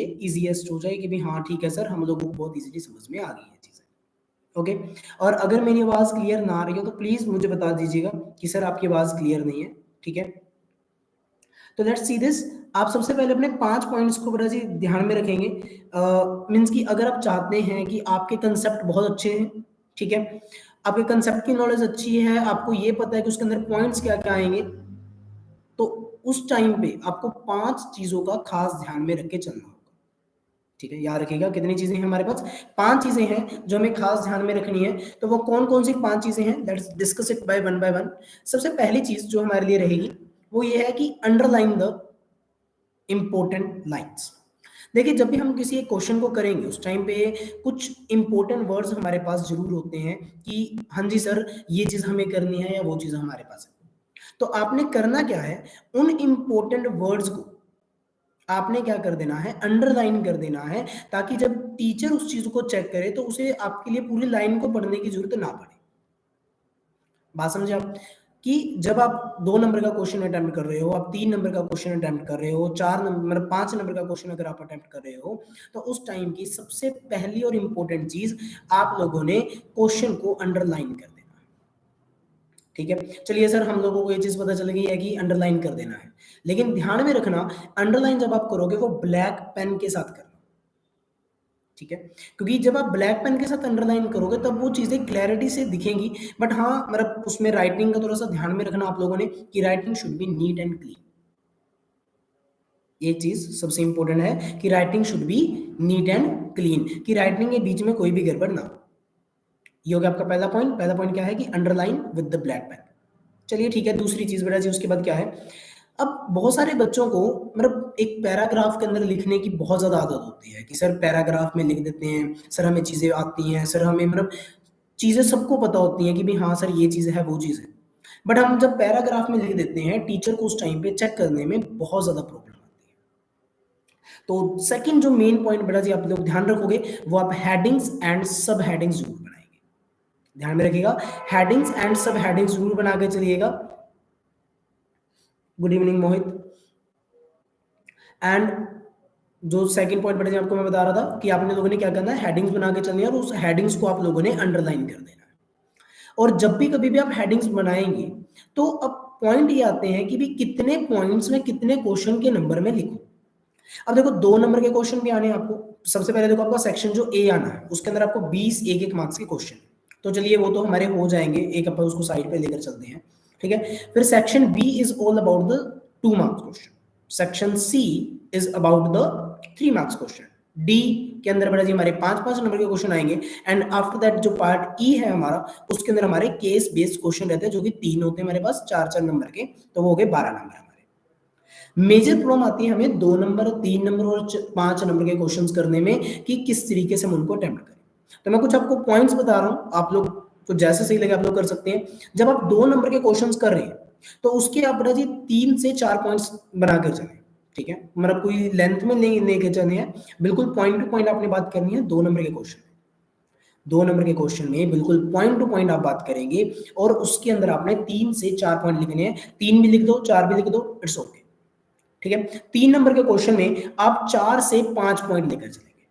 Easiest हो जाए कि भाई हाँ ठीक है सर, हम लोगों को बहुत ईजिली समझ में आ गई है चीज़ें। ओके, और अगर मेरी आवाज़ क्लियर ना आ रही हो तो प्लीज़ मुझे बता दीजिएगा कि सर आपकी आवाज़ क्लियर नहीं है, ठीक है? तो लेट्स सी दिस। आप सबसे पहले अपने 5 पॉइंट्स को बड़ा जी ध्यान में रखेंगे। मीन्स कि अगर आप चाहते हैं कि आपके कंसेप्ट बहुत अच्छे हैं, ठीक है? आपके कंसेप्ट की नॉलेज अच्छी है, आपको ये पता है कि उसके अंदर पॉइंट्स क्या-क्या आएँगे, तो उस टाइम पे आपको 5 चीज़ों का खास ध्यान में रख के चलना होगा। ठीक है, याद रखिएगा कितनी चीज़ें हैं हमारे पास? 5 चीज़ें हैं जो हमें खास ध्यान में रखनी है। तो वो कौन-कौन सी 5 चीज़ें हैं? Let's discuss it by one. सबसे पहली चीज़ जो हमारे लिए रहेगी, वो ये है कि अंडरलाइन द इम्पोर्टेंट लाइन्स। देखिए, जब भी हम किसी एक क्वेश्चन को करेंगे, उस टाइम पे कुछ इम्पोर्टेंट वर्ड्स हमारे पास ज़रूर होते हैं कि हाँ जी सर, ये चीज़ हमें करनी है या वो चीज़ हमारे पास है। तो आपने करना क्या है, उन इम्पोर्टेंट वर्ड्स को आपने क्या कर देना है, अंडरलाइन कर देना है, ताकि जब टीचर उस चीज़ को चेक करे तो उसे आपके लिए पूरी लाइन को पढ़ने की ज़रूरत ना पड़े। बात समझे आप? कि जब आप 2 नंबर का क्वेश्चन अटेम्प्ट कर रहे हो, आप 3 नंबर का क्वेश्चन अटेम्प्ट कर रहे हो, 4 नंबर मतलब 5 नंबर का क्वेश्चन अगर आप अटेम्प्ट कर रहे हो, तो उस टाइम की सबसे पहली और इम्पोर्टेंट चीज़ आप लोगों ने क्वेश्चन को अंडरलाइन कर देना है। ठीक है? चलिए सर, हम लोगों को ये चीज़ पता चल गई है कि अंडरलाइन कर देना है। लेकिन ध्यान में रखना, अंडरलाइन जब आप करोगे वो ब्लैक पेन के साथ करना। ठीक है? क्योंकि जब आप ब्लैक पेन के साथ अंडरलाइन करोगे तब वो चीज़ें क्लैरिटी से दिखेंगी। बट हाँ, मतलब उसमें राइटिंग का थोड़ा-सा ध्यान में रखना आप लोगों ने कि writing should be neat and clean. ये चीज़ सबसे इम्पोर्टेंट है कि writing should be neat and clean, कि राइटिंग के बीच में कोई भी गड़बड़ ना हो। ये हो गया आपका पहला पॉइंट। पहला पॉइंट क्या है कि underline with the black pen. चलिए ठीक है, दूसरी चीज़ बेटा जी उसके बाद क्या है, अब बहुत सारे बच्चों को मतलब एक पैराग्राफ के अंदर लिखने की बहुत ज़्यादा आदत होती है कि सर पैराग्राफ में लिख देते हैं, सर हमें चीज़ें आती हैं, सर हमें मतलब चीज़ें सबको पता होती हैं कि भई हाँ सर, ये चीज़ है, वो चीज़ है। बट हम जब पैराग्राफ में लिख देते हैं, टीचर को उस टाइम पे चेक करने में बहुत ज़्यादा प्रॉब्लम आती है। तो सेकंड जो मेन पॉइंट बेटा जी आप लोग ध्यान रखोगे, वो आप हेडिंग्स एंड सब हेडिंग्स ज़रूर बनाएँगे। ध्यान में रखिएगा, हेडिंग्स एंड सब हेडिंग्स ज़रूर बना के चलिएगा। Good evening Mohit. एंड जो सेकंड पॉइंट बेटा जी आपको मैं बता रहा था कि आपने लोगों ने क्या करना है, हेडिंग्स बना के चलनी है और उस हेडिंग्स को आप लोगों ने अंडरलाइन कर देना है। और जब भी कभी भी आप हेडिंग्स बनाएंगे, तो अब पॉइंट ये आते हैं कि भी कितने पॉइंट्स में कितने क्वेश्चन के नंबर में लिखूं। अब देखो 2 नंबर के क्वेश्चन भी आने हैं आपको। सबसे पहले देखो आपका सेक्शन जो ए आना है, उसके अंदर आपको 20 एक-एक मार्क्स के क्वेश्चन। तो चलिए वो तो हमारे हो जाएंगे, एक अपन उसको साइड पे लेकर चलते हैं, ठीक है। फिर section B is all about the 2 marks question. Section C is about the 3 marks question. D के अंदर बेटा जी हमारे 5-5 नंबर के क्वेश्चन आएंगे। एंड आफ्टर दैट जो पार्ट ई है हमारा, उसके अंदर हमारे केस बेस्ड क्वेश्चन रहते हैं, जो कि 3 होते हैं हमारे पास, 4-4 नंबर के, तो वो हो गए 12 नंबर। मेजर प्रॉब्लम आती है हमें 2 नंबर, 3 नंबर और 5 नंबर के क्वेश्चंस करने में कि किस तरीके से हम उनको अटेम्प्ट करें। तो मैं कुछ आपको पॉइंट्स बता रहा हूँ, आप लोग को जैसे सही लगे आप लोग कर सकते हैं। जब आप 2 नंबर के क्वेश्चंस कर रहे हैं, तो उसके आप बेटा जी 3 से 4 पॉइंट्स बनाकर चलें, ठीक है? मतलब कोई लेंथ में नहीं लेके चलने हैं, बिल्कुल पॉइंट टू पॉइंट आपने बात करनी है 2 नंबर के क्वेश्चन। 2 नंबर के क्वेश्चन में बिल्कुल पॉइंट टू पॉइंट आप बात करेंगे और उसके अंदर आपने 3 से 4 पॉइंट लिखने हैं। 3 भी लिख दो, 4 भी लिख दो, इट्स ओके। ठीक है? 3 नंबर के क्वेश्चन में आप 4 से 5 पॉइंट लेकर चलेंगे।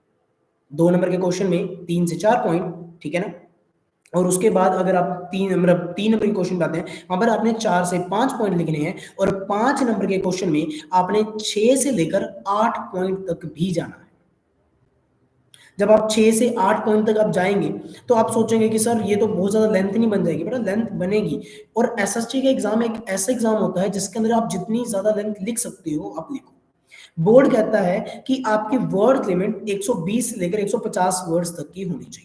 2 नंबर के क्वेश्चन में 3 से 4 पॉइंट, ठीक है ना? और उसके बाद अगर आप 3 मतलब 3 नंबर के क्वेश्चन पे आते हैं, वहाँ पर आपने 4 से 5 पॉइंट लिखने हैं और 5 नंबर के क्वेश्चन में आपने 6 से लेकर 8 पॉइंट तक भी जाना है। जब आप 6 से 8 पॉइंट तक आप जाएँगे, तो आप सोचेंगे कि सर ये तो बहुत ज़्यादा लेंथ नहीं बन जाएगी। बेटा लेंथ बनेगी। और एसएसटी का एग्ज़ाम एक ऐसा एग्ज़ाम होता है जिसके अंदर आप जितनी ज़्यादा लेंथ लिख सकते हो, आप लिखो। बोर्ड कहता है कि आपकी वर्ड लिमिट 120 से लेकर 150 वर्ड्स तक की होनी चाहिए।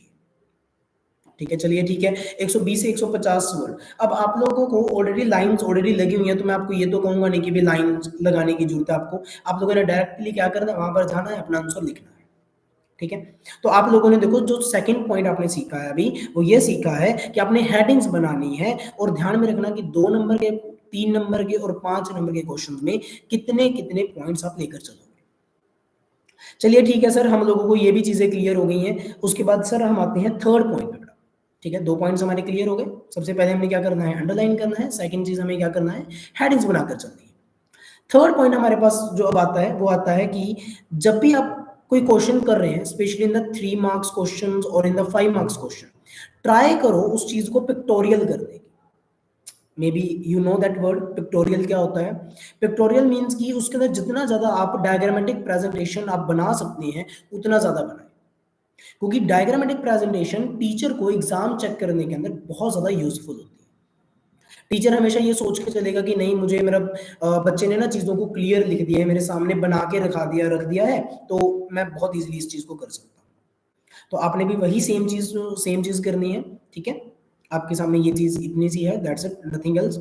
ठीक है, चलिए ठीक है, 120 से 150 वर्ड। अब आप लोगों को ऑलरेडी लाइन्स ऑलरेडी लगी हुई हैं, तो मैं आपको ये तो कहूँगा नहीं कि भी लाइन्स लगाने की ज़रूरत है आपको। आप लोगों ने डायरेक्टली क्या करना है, वहाँ पर जाना है, अपना आंसर लिखना है। ठीक है? तो आप लोगों ने देखो जो सेकंड पॉइंट आपने सीखा है अभी, वो ये सीखा है कि आपने हेडिंग्स बनानी है और ध्यान में रखना कि 2 नंबर के, 3 नंबर के और 5 नंबर के क्वेश्चंस में कितने-कितने पॉइंट्स आप लेकर चलोगे। चलिए ठीक है सर, हम लोगों को ये भी चीज़ें क्लियर हो गई हैं। उसके बाद सर हम आते हैं थर्ड पॉइंट पे बेटा। ठीक है, 2 पॉइंट्स हमारे क्लियर हो गए। सबसे पहले हमने क्या करना है, अंडरलाइन करना है। सेकंड चीज़ हमें क्या करना है, हेडिंग्स बनाकर चलनी है। थर्ड पॉइंट हमारे पास जो अब आता है, वो आता है कि जब भी आप कोई क्वेश्चन कर रहे हैं, specially in the 3 marks question और in the 5 marks question, try करो उस चीज को पिक्टोरियल करने की। Maybe you know that word pictorial क्या होता है। पिक्टोरियल मीन्स कि उसके अंदर जितना ज्यादा आप डायग्रामेटिक प्रेजेंटेशन आप बना सकते हैं उतना ज्यादा बनाए, क्योंकि डायग्रामेटिक प्रेजेंटेशन टीचर को एग्जाम चेक करने के अंदर बहुत ज्यादा यूजफुल होती है। टीचर हमेशा ये सोच के चलेगा कि नहीं, मुझे मेरा बच्चे ने ना चीजों को क्लियर लिख दिया है, मेरे सामने बना के रख दिया है, तो मैं बहुत इजीली इस चीज को कर सकता हूँ। तो आपने भी वही सेम चीज करनी है, ठीक है। आपके सामने ये चीज इतनी सी है, that's it, nothing else.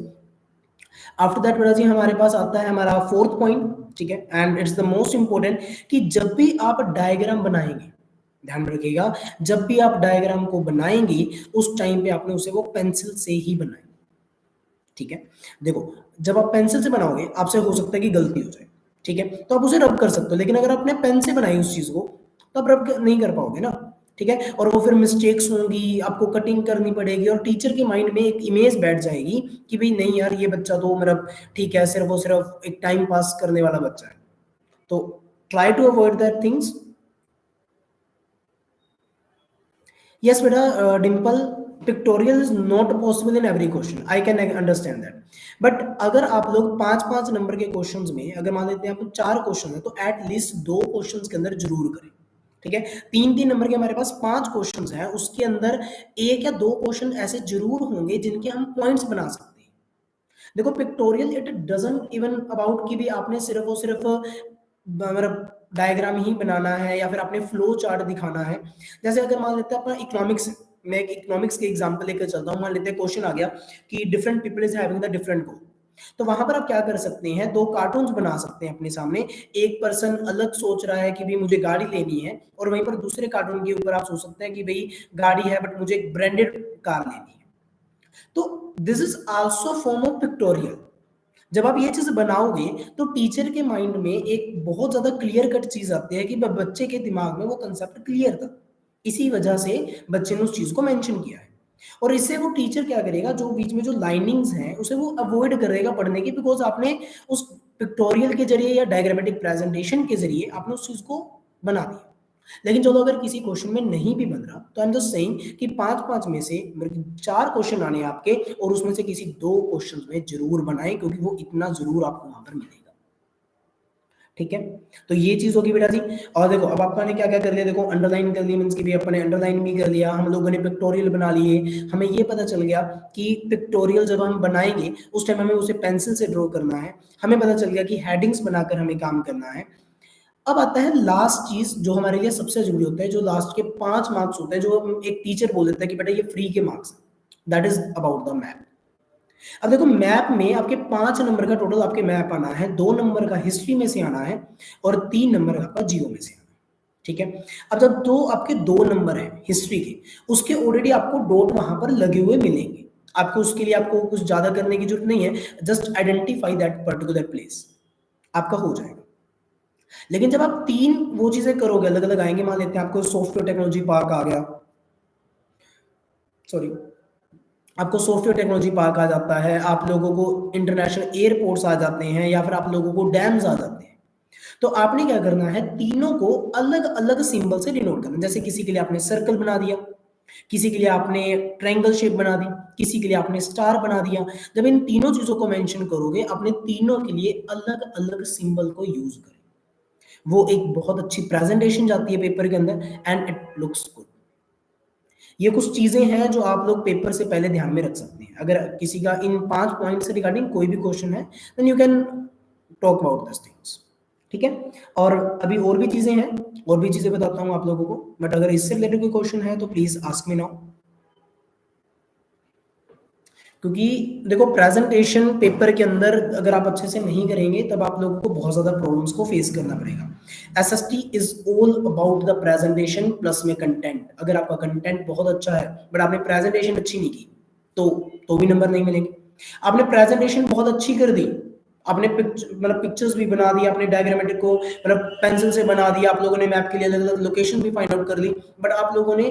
After that बेटा जी हमारे पास आता है हमारा फोर्थ पॉइंट, ठीक है, and it's the most important, कि जब भी आप डायग्राम बनाएंगे, ध्यान रखिएगा, जब भी आप डायग्राम को बनाएंगे उस टाइम पे आपने उसे वो पेंसिल से ही बनाए, ठीक है। देखो, जब आप पेंसिल से बनाओगे आपसे हो सकता है कि गलती हो जाए, ठीक है, तो आप उसे रब कर सकते हो, लेकिन अगर आपने पेन से बनाई उस चीज को तो आप रब नहीं कर पाओगे ना, ठीक है। और वो फिर मिस्टेक्स होंगी, आपको कटिंग करनी पड़ेगी, और टीचर के माइंड में एक इमेज बैठ जाएगी कि भाई नहीं यार, ये बच्चा तो मेरा ठीक है, सिर्फ वो सिर्फ एक टाइम पास करने वाला बच्चा है। तो try to avoid that things. Yes, beta, Dimple, pictorial is not possible in every question. I can understand that. But अगर आप लोग 5-5 नंबर के क्वेश्चंस में, अगर मान लेते हैं आपको 4 क्वेश्चन है, तो एटलीस्ट 2 क्वेश्चंस के अंदर जरूर करें, ठीक है। 3-3 नंबर के हमारे पास 5 क्वेश्चंस हैं, उसके अंदर 1 या 2 क्वेश्चन ऐसे जरूर होंगे जिनके हम पॉइंट्स बना सकते हैं। देखो, pictorial it doesn't even about कि भी आपने सिर्फ और सिर्फ मतलब डायग्राम ही बनाना है या फिर आपने फ्लो चार्ट दिखाना है। जैसे अगर मान लेते हैं अपना इकोनॉमिक्स, मैं एक इकोनॉमिक्स के एग्जांपल लेकर चलता हूँ। मान लेते हैं क्वेश्चन आ गया कि different people is having the different गोल, तो वहां पर आप क्या कर सकते हैं, 2 कार्टून्स बना सकते हैं अपने सामने। एक पर्सन अलग सोच रहा है कि भाई मुझे गाड़ी लेनी है, और वहीं पर दूसरे कार्टून के ऊपर आप सोच सकते हैं कि भाई गाड़ी है बट मुझे एक ब्रांडेड कार लेनी है। तो this is also form of pictorial. जब आप ये चीज बनाओगे तो टीचर के माइंड में एक बहुत ज्यादा क्लियर कट चीज आती है कि बच्चे के दिमाग में वो कंसेप्ट क्लियर था, इसी वजह से बच्चे ने उस चीज को मेंशन किया है। और इससे वो टीचर क्या करेगा, जो बीच में जो लाइनिंग्स हैं उसे वो अवॉइड करेगा पढ़ने की, बिकॉज आपने उस पिक्टोरियल के जरिए या डायग्रामेटिक प्रेजेंटेशन के जरिए आपने उस चीज को बना दिया। लेकिन चलो अगर किसी क्वेश्चन में नहीं भी बन रहा, तो आई एम जस्ट सेइंग कि 5-5 में से 4 क्वेश्चन आने हैं आपके, और उसमें से किसी 2 क्वेश्चन में जरूर बनाएं, क्योंकि वो इतना जरूर आपको वहां पर मिलेगा, ठीक है। तो ये चीज होगी बेटा जी। और देखो अब आपने क्या क्या कर लिया, देखो अंडरलाइन कर लिया, मीन्स की भी अपने अंडरलाइन भी कर लिया, हम लोगों ने पिक्टोरियल बना लिए। हमें ये पता चल गया कि पिक्टोरियल जब हम बनाएंगे उस टाइम हमें उसे पेंसिल से ड्रॉ करना है। हमें पता चल गया कि हेडिंग्स बनाकर हमें काम करना है। अब आता है लास्ट चीज जो हमारे लिए सबसे जरूरी होता है, जो लास्ट के 5 मार्क्स होते हैं, जो एक टीचर बोल देता है कि बेटा ये फ्री के मार्क्स है, that is about the map. अब देखो, मैप में आपके 5 नंबर का टोटल आपके मैप आना है, 2 नंबर का हिस्ट्री में से आना है, और 3 नंबर का आपका जियो में से आना है, ठीक है। अब जब आपके 2 नंबर है हिस्ट्री के, उसके ऑलरेडी आपको डॉट वहां पर लगे हुए मिलेंगे। आपको उसके लिए आपको कुछ ज्यादा करने की जरूरत नहीं है, just identify that particular place, आपका हो जाएगा। लेकिन जब आप 3 वो चीजें करोगे, अलग अलग आएंगे, मान लेते हैं आपको सॉफ्टवेयर टेक्नोलॉजी पार्क आ गया, सॉरी, आपको सॉफ्टवेयर टेक्नोलॉजी पार्क आ जाता है, आप लोगों को इंटरनेशनल एयरपोर्ट्स आ जाते हैं, या फिर आप लोगों को डैम्स आ जाते हैं। तो आपने क्या करना है, तीनों को अलग अलग सिंबल से डिनोट करना। जैसे किसी के लिए आपने सर्कल बना दिया, किसी के लिए आपने ट्रायंगल शेप बना दी, किसी के लिए आपने स्टार बना दिया। जब इन तीनों चीजों को मेंशन करोगे, अपने तीनों के लिए अलग अलग सिंबल को यूज करें। वो एक बहुत अच्छी प्रेजेंटेशन जाती है पेपर के अंदर, एंड इट लुक्स गुड। ये कुछ चीजें हैं जो आप लोग पेपर से पहले ध्यान में रख सकते हैं। अगर किसी का इन 5 पॉइंट से रिगार्डिंग कोई भी क्वेश्चन है, then you can talk about this things, ठीक है। और अभी और भी चीजें हैं, और भी चीजें बताता हूं आप लोगों को, बट अगर इससे रिलेटेड कोई क्वेश्चन है तो प्लीज आस्क मी नाउ। क्योंकि देखो, प्रेजेंटेशन पेपर के अंदर अगर आप अच्छे से नहीं करेंगे, तब आप लोगों को बहुत ज्यादा प्रॉब्लम्स को फेस करना पड़ेगा। SST is all about the presentation plus में कंटेंट। अगर आपका कंटेंट बहुत अच्छा है बट आपने प्रेजेंटेशन अच्छी नहीं की, तो भी नंबर नहीं मिलेंगे। आपने प्रेजेंटेशन बहुत अच्छी कर दी, आपने मतलब पिक्चर्स भी बना दी, आपने डायग्रामेटिक को मतलब पेंसिल से बना दिया, आप लोगों ने मैप के लिए अलग अलग लोकेशन भी फाइंड आउट कर ली, बट आप लोगों ने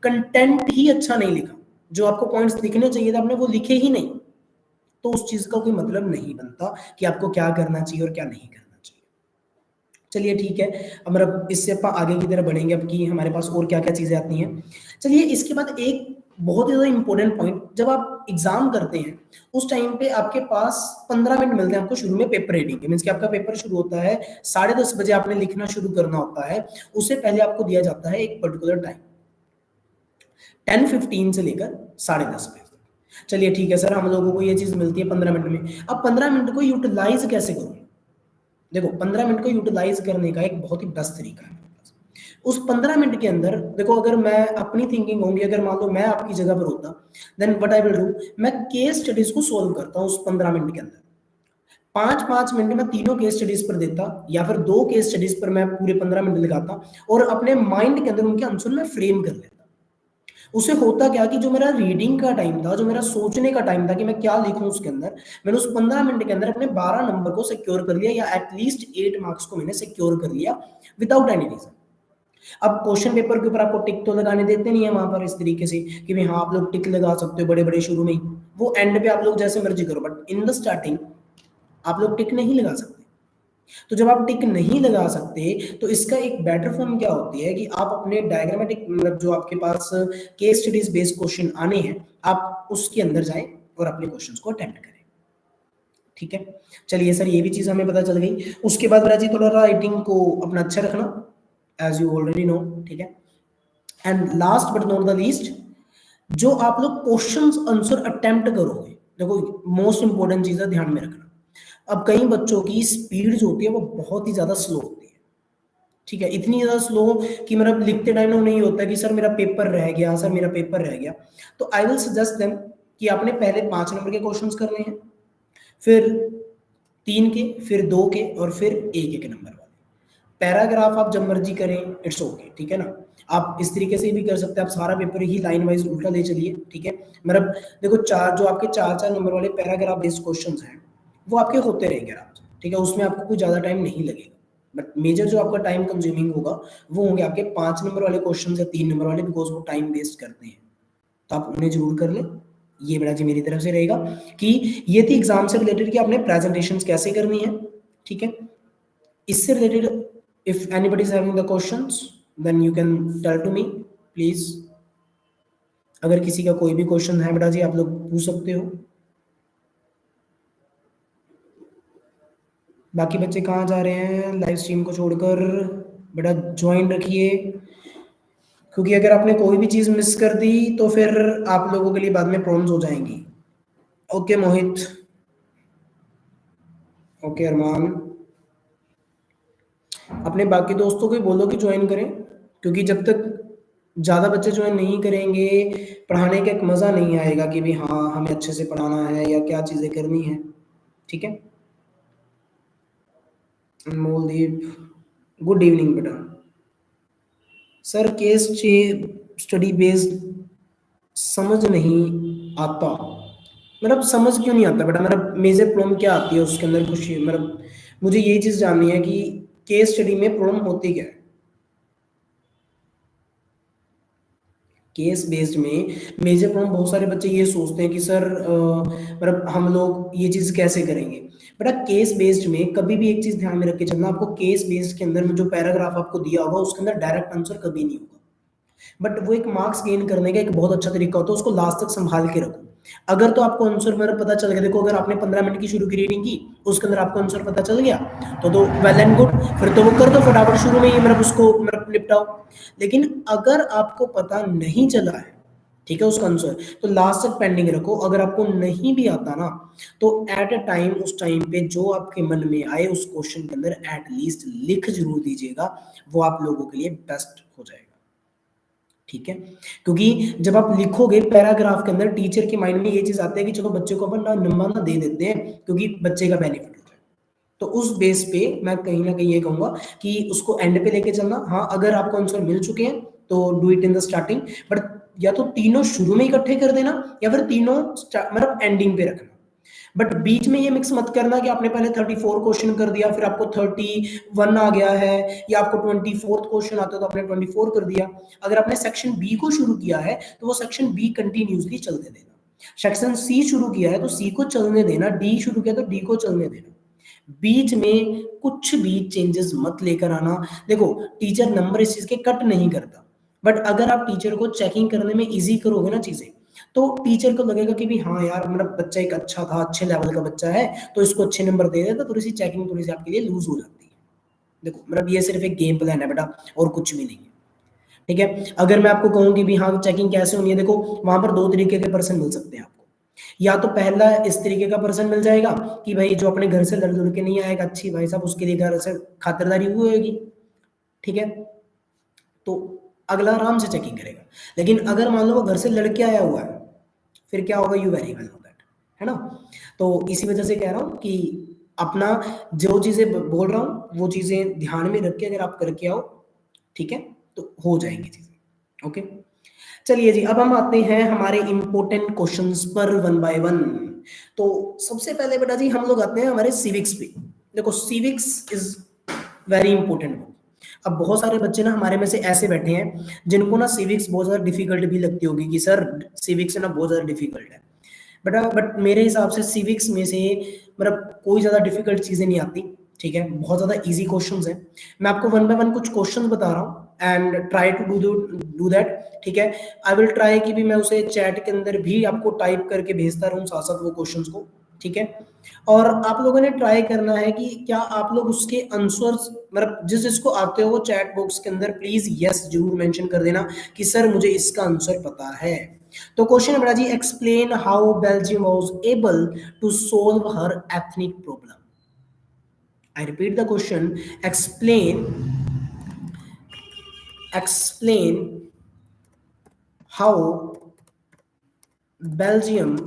कंटेंट ही अच्छा नहीं लिखा। जो आपको पॉइंट्स लिखने चाहिए था आपने वो लिखे ही नहीं, तो उस चीज का कोई मतलब नहीं बनता कि आपको क्या करना चाहिए और क्या नहीं करना चाहिए, चलिए ठीक है, अब मतलब इससे अपन आगे की तरफ बढ़ेंगे अब कि हमारे पास और क्या-क्या चीज़ें आती हैं। चलिए इसके बाद एक बहुत ज़्यादा इम्पोर्टेंट पॉइंट, जब आप एग्ज़ाम करते हैं, उस टाइम पे आपके पास 15 मिनट मिलते हैं आपको शुरू में पेपर रीडिंग के, मीन्स कि आपका पेपर शुरू होता है 10:30 बजे, आपने लिखना शुरू करना होता है, उससे पहले आपको दिया जाता है एक पर्टिकुलर टाइम, 10:15 से लेकर 10:30 बजे तक। चलिए ठीक है सर, हम लोगों को ये चीज़ मिलती है 15 मिनट में, अब 15 मिनट को यूटिलाइज़ कैसे करूँ? देखो 15 मिनट को यूटिलाइज करने का एक बहुत ही बेस्ट तरीका है। उस 15 मिनट के अंदर देखो, अगर मैं अपनी थिंकिंग होंगी, अगर मान लो मैं आपकी जगह पर होता, then what I will do, मैं केस स्टडीज को सोल्व करता हूँ उस 15 मिनट के अंदर। 5-5 मिनट में तीनों केस स्टडीज पर देता, या फिर 2 केस स्टडीज पर मैं पूरे 15 मिनट लगाता और अपने माइंड के अंदर उनके आंसर में फ्रेम कर लेता। उससे होता क्या कि जो मेरा रीडिंग का टाइम था, जो मेरा सोचने का टाइम था कि मैं क्या लिखूं उसके अंदर, मैंने उस 15 मिनट के अंदर अपने 12 नंबर को सिक्योर कर लिया, या एटलीस्ट 8 मार्क्स को मैंने सिक्योर कर लिया विदाउट एनी रीजन। अब क्वेश्चन पेपर के ऊपर आपको टिक तो लगाने देते नहीं है वहां पर इस तरीके से कि भाई हाँ आप लोग टिक लगा सकते हो बड़े बड़े शुरू में ही, वो एंड पे आप लोग जैसे मर्जी करो, बट इन द स्टार्टिंग आप लोग टिक नहीं लगा सकते। तो जब आप टिक नहीं लगा सकते, तो इसका एक बेटर फॉर्म क्या होती है कि आप अपने डायग्रामेटिक, मतलब जो आपके पास केस स्टडीज बेस्ड क्वेश्चन आने हैं, आप उसके अंदर जाएं और अपने क्वेश्चंस को अटेम्प्ट करें। ठीक है, चलिए सर ये भी चीज हमें पता चल गई। उसके बाद राजी थोड़ा राइटिंग को अपना अच्छा रखना, एज यू ऑलरेडी नो। ठीक है, and last but not the least, जो आप लोग क्वेश्चंस आंसर अटेम्प्ट करोगे, देखो मोस्ट इंपॉर्टेंट चीज है, ध्यान में रखना। अब कई बच्चों की स्पीड जो होती है वो बहुत ही ज्यादा स्लो होती है। ठीक है, इतनी ज्यादा स्लो कि मतलब लिखते टाइम ना नहीं होता कि सर मेरा पेपर रह गया, सर मेरा पेपर रह गया। तो आई विल सजेस्ट देम कि आपने पहले 5 नंबर के क्वेश्चंस करने हैं, फिर 3 के, फिर 2 के, और फिर 1-1 नंबर वाले। पैराग्राफ आप जब मर्जी करें, इट्स ओके, ठीक है ना। आप इस तरीके से भी कर सकते हैं, आप सारा पेपर ही लाइन वाइज उल्टा ले चलिए। ठीक है, मतलब देखो चार जो आपके 4-4 नंबर वाले पैराग्राफ बेस्ड क्वेश्चंस हैं, वो आपके होते रहेंगे आराम से। ठीक है, उसमें आपको कोई ज्यादा टाइम नहीं लगेगा, बट मेजर जो आपका टाइम कंज्यूमिंग होगा वो होंगे आपके 5 नंबर वाले क्वेश्चन या 3 नंबर वाले, बिकॉज वो टाइम वेस्ट करते हैं। तो आप उन्हें जरूर कर लें। ये बड़ा जी मेरी तरफ से रहेगा कि ये थी एग्जाम से रिलेटेड कि आपने प्रेजेंटेशंस कैसे करनी है। ठीक है, इससे related if anybody is having the questions then you can tell to me please. अगर किसी का कोई भी क्वेश्चन है बेटा जी, आप लोग पूछ सकते हो। बाकी बच्चे कहाँ जा रहे हैं लाइव स्ट्रीम को छोड़कर? बेटा ज्वाइन रखिए, क्योंकि अगर आपने कोई भी चीज मिस कर दी तो फिर आप लोगों के लिए बाद में प्रॉब्लम्स हो जाएंगी। ओके मोहित, ओके अरमान, अपने बाकी दोस्तों को भी बोलो कि ज्वाइन करें, क्योंकि जब तक ज्यादा बच्चे ज्वाइन नहीं करेंगे, पढ़ाने का एक मजा नहीं आएगा कि भी हाँ हमें अच्छे से पढ़ाना है या क्या चीजें करनी है। ठीक है, अनमोलदीप, गुड इवनिंग बेटा। सर केस स्टडी बेस्ड समझ नहीं आता, मतलब समझ क्यों नहीं आता बेटा, मतलब मेजर प्रॉब्लम क्या आती है उसके अंदर कुछ, मतलब मुझे ये चीज जाननी है कि केस स्टडी में प्रॉब्लम होती क्या है। केस बेस्ड में मेजर प्रॉब्लम, बहुत सारे बच्चे ये सोचते हैं कि सर मतलब हम लोग ये चीज कैसे करेंगे। बेटा केस बेस्ड में कभी भी एक चीज ध्यान में रख के चलना, आपको केस बेस्ड के अंदर में जो पैराग्राफ आपको दिया होगा उसके अंदर डायरेक्ट आंसर कभी नहीं होगा, बट वो एक मार्क्स गेन करने का एक बहुत अच्छा तरीका होता है, उसको लास्ट तक संभाल के रखो। अगर तो आपको आंसर मेरा पता चल गया, देखो अगर आपने 15 मिनट की शुरू की रीडिंग की, उसके अंदर आपको आंसर पता चल गया तो वेल एंड गुड, फिर तो वो कर दो फटाफट शुरू में ही, मतलब उसको मतलब निपटाओ। लेकिन अगर आपको पता नहीं चला है, ठीक है, उसका आंसर, तो लास्ट तक पेंडिंग रखो। अगर आपको नहीं भी आता ना, तो एट अ टाइम उस टाइम पे जो आपके मन में आए उस क्वेश्चन के अंदर एटलीस्ट लिख जरूर दीजिएगा, वो आप लोगों के लिए बेस्ट हो जाएगा। ठीक है, क्योंकि जब आप लिखोगे पैराग्राफ के अंदर, टीचर के माइंड में ये चीज आती है कि चलो बच्चे को अपन ना नंबर ना दे देते हैं क्योंकि बच्चे का बेनिफिट हो जाए। तो उस बेस पे मैं कहीं ना कहीं ये कहूंगा कि उसको एंड पे लेके चलना। हाँ, अगर आपको आंसर मिल चुके हैं तो do it in the starting, but या तो तीनों शुरू में इकट्ठे कर देना, या फिर तीनों मतलब एंडिंग पे रखना। बट बीच में ये मिक्स मत करना कि आपने पहले 34 क्वेश्चन कर दिया, फिर आपको 31 आ गया है, या आपको 24th क्वेश्चन आता है तो आपने 24 कर दिया। अगर आपने सेक्शन बी को शुरू किया है तो वो सेक्शन बी कंटिन्यूसली चलने देना। सेक्शन सी शुरू किया है तो सी को चलने देना, डी शुरू किया तो डी को चलने देना। बीच में कुछ भी चेंजेस मत लेकर आना। देखो, टीचर नंबर इस चीज़ के कट नहीं करता, बट अगर आप टीचर को चेकिंग करने में ईज़ी करोगे ना चीज़ें, तो टीचर को लगेगा कि भी हाँ यार, मेरा बच्चा एक अच्छा था, अच्छे लेवल का बच्चा है, तो इसको अच्छे नंबर दे देता, थोड़ी-सी चेकिंग थोड़ी-सी आपके लिए लूज़ हो जाती है। देखो, मतलब ये सिर्फ़ एक गेम प्लान है बेटा, और कुछ भी नहीं है। ठीक है? अगर मैं आपको कहूँ कि भी हाँ, चेकिंग कैसे होनी है, देखो वहाँ पर 2 तरीके के पर्सन मिल सकते हैं आपको। या तो पहला इस तरीके का पर्सन मिल जाएगा कि भाई जो अपने घर से लड़-लुड़ के नहीं आएगा, अच्छी भाई साहब उसके लिए घर से खातिरदारी हुई होगी, ठीक है? तो अगला आराम से चेकिंग करेगा। लेकिन अगर मान लो वो घर से लड़ के आया हुआ है, फिर क्या होगा, you very well know that, है ना? तो इसी वजह से कह रहा हूँ कि अपना जो चीज़ें बोल रहा हूँ, वो चीज़ें ध्यान में रख के अगर आप करके आओ, ठीक है? तो हो जाएँगी चीज़ें, ओके? चलिए जी, अब हम आते हैं हमारे इम्पोर्टेंट क्वेश्चंस पर वन बाय वन। तो सबसे पहले बेटा जी हम लोग आते हैं हमारे सिविक्स पे। देखो, civics is very important book. अब बहुत सारे बच्चे ना हमारे में से ऐसे बैठे हैं जिनको ना सिविक्स बहुत ज़्यादा डिफिकल्ट भी लगती होगी कि सर सिविक्स ना बहुत ज़्यादा डिफिकल्ट है। बट मेरे हिसाब से सिविक्स में से मतलब कोई ज़्यादा डिफिकल्ट चीज़ें नहीं आती, ठीक है? बहुत ज़्यादा ईज़ी क्वेश्चंस हैं। मैं आपको वन बाय वन कुछ क्वेश्चंस बता रहा हूँ and try to do that, ठीक है? आई विल ट्राई कि भी मैं उसे चैट के अंदर भी आपको टाइप करके भेजता रहूँ साथ-साथ वो क्वेश्चंस को, ठीक है? और आप लोगों ने ट्राई करना है कि क्या आप लोग उसके आंसर्स मतलब जिसको आते हो वो चैट बॉक्स के अंदर प्लीज़ यस ज़रूर मेंशन कर देना कि सर मुझे इसका आंसर पता है। तो क्वेश्चन है बड़ा जी, explain how Belgium was able to solve her ethnic problem. I repeat the question, explain how Belgium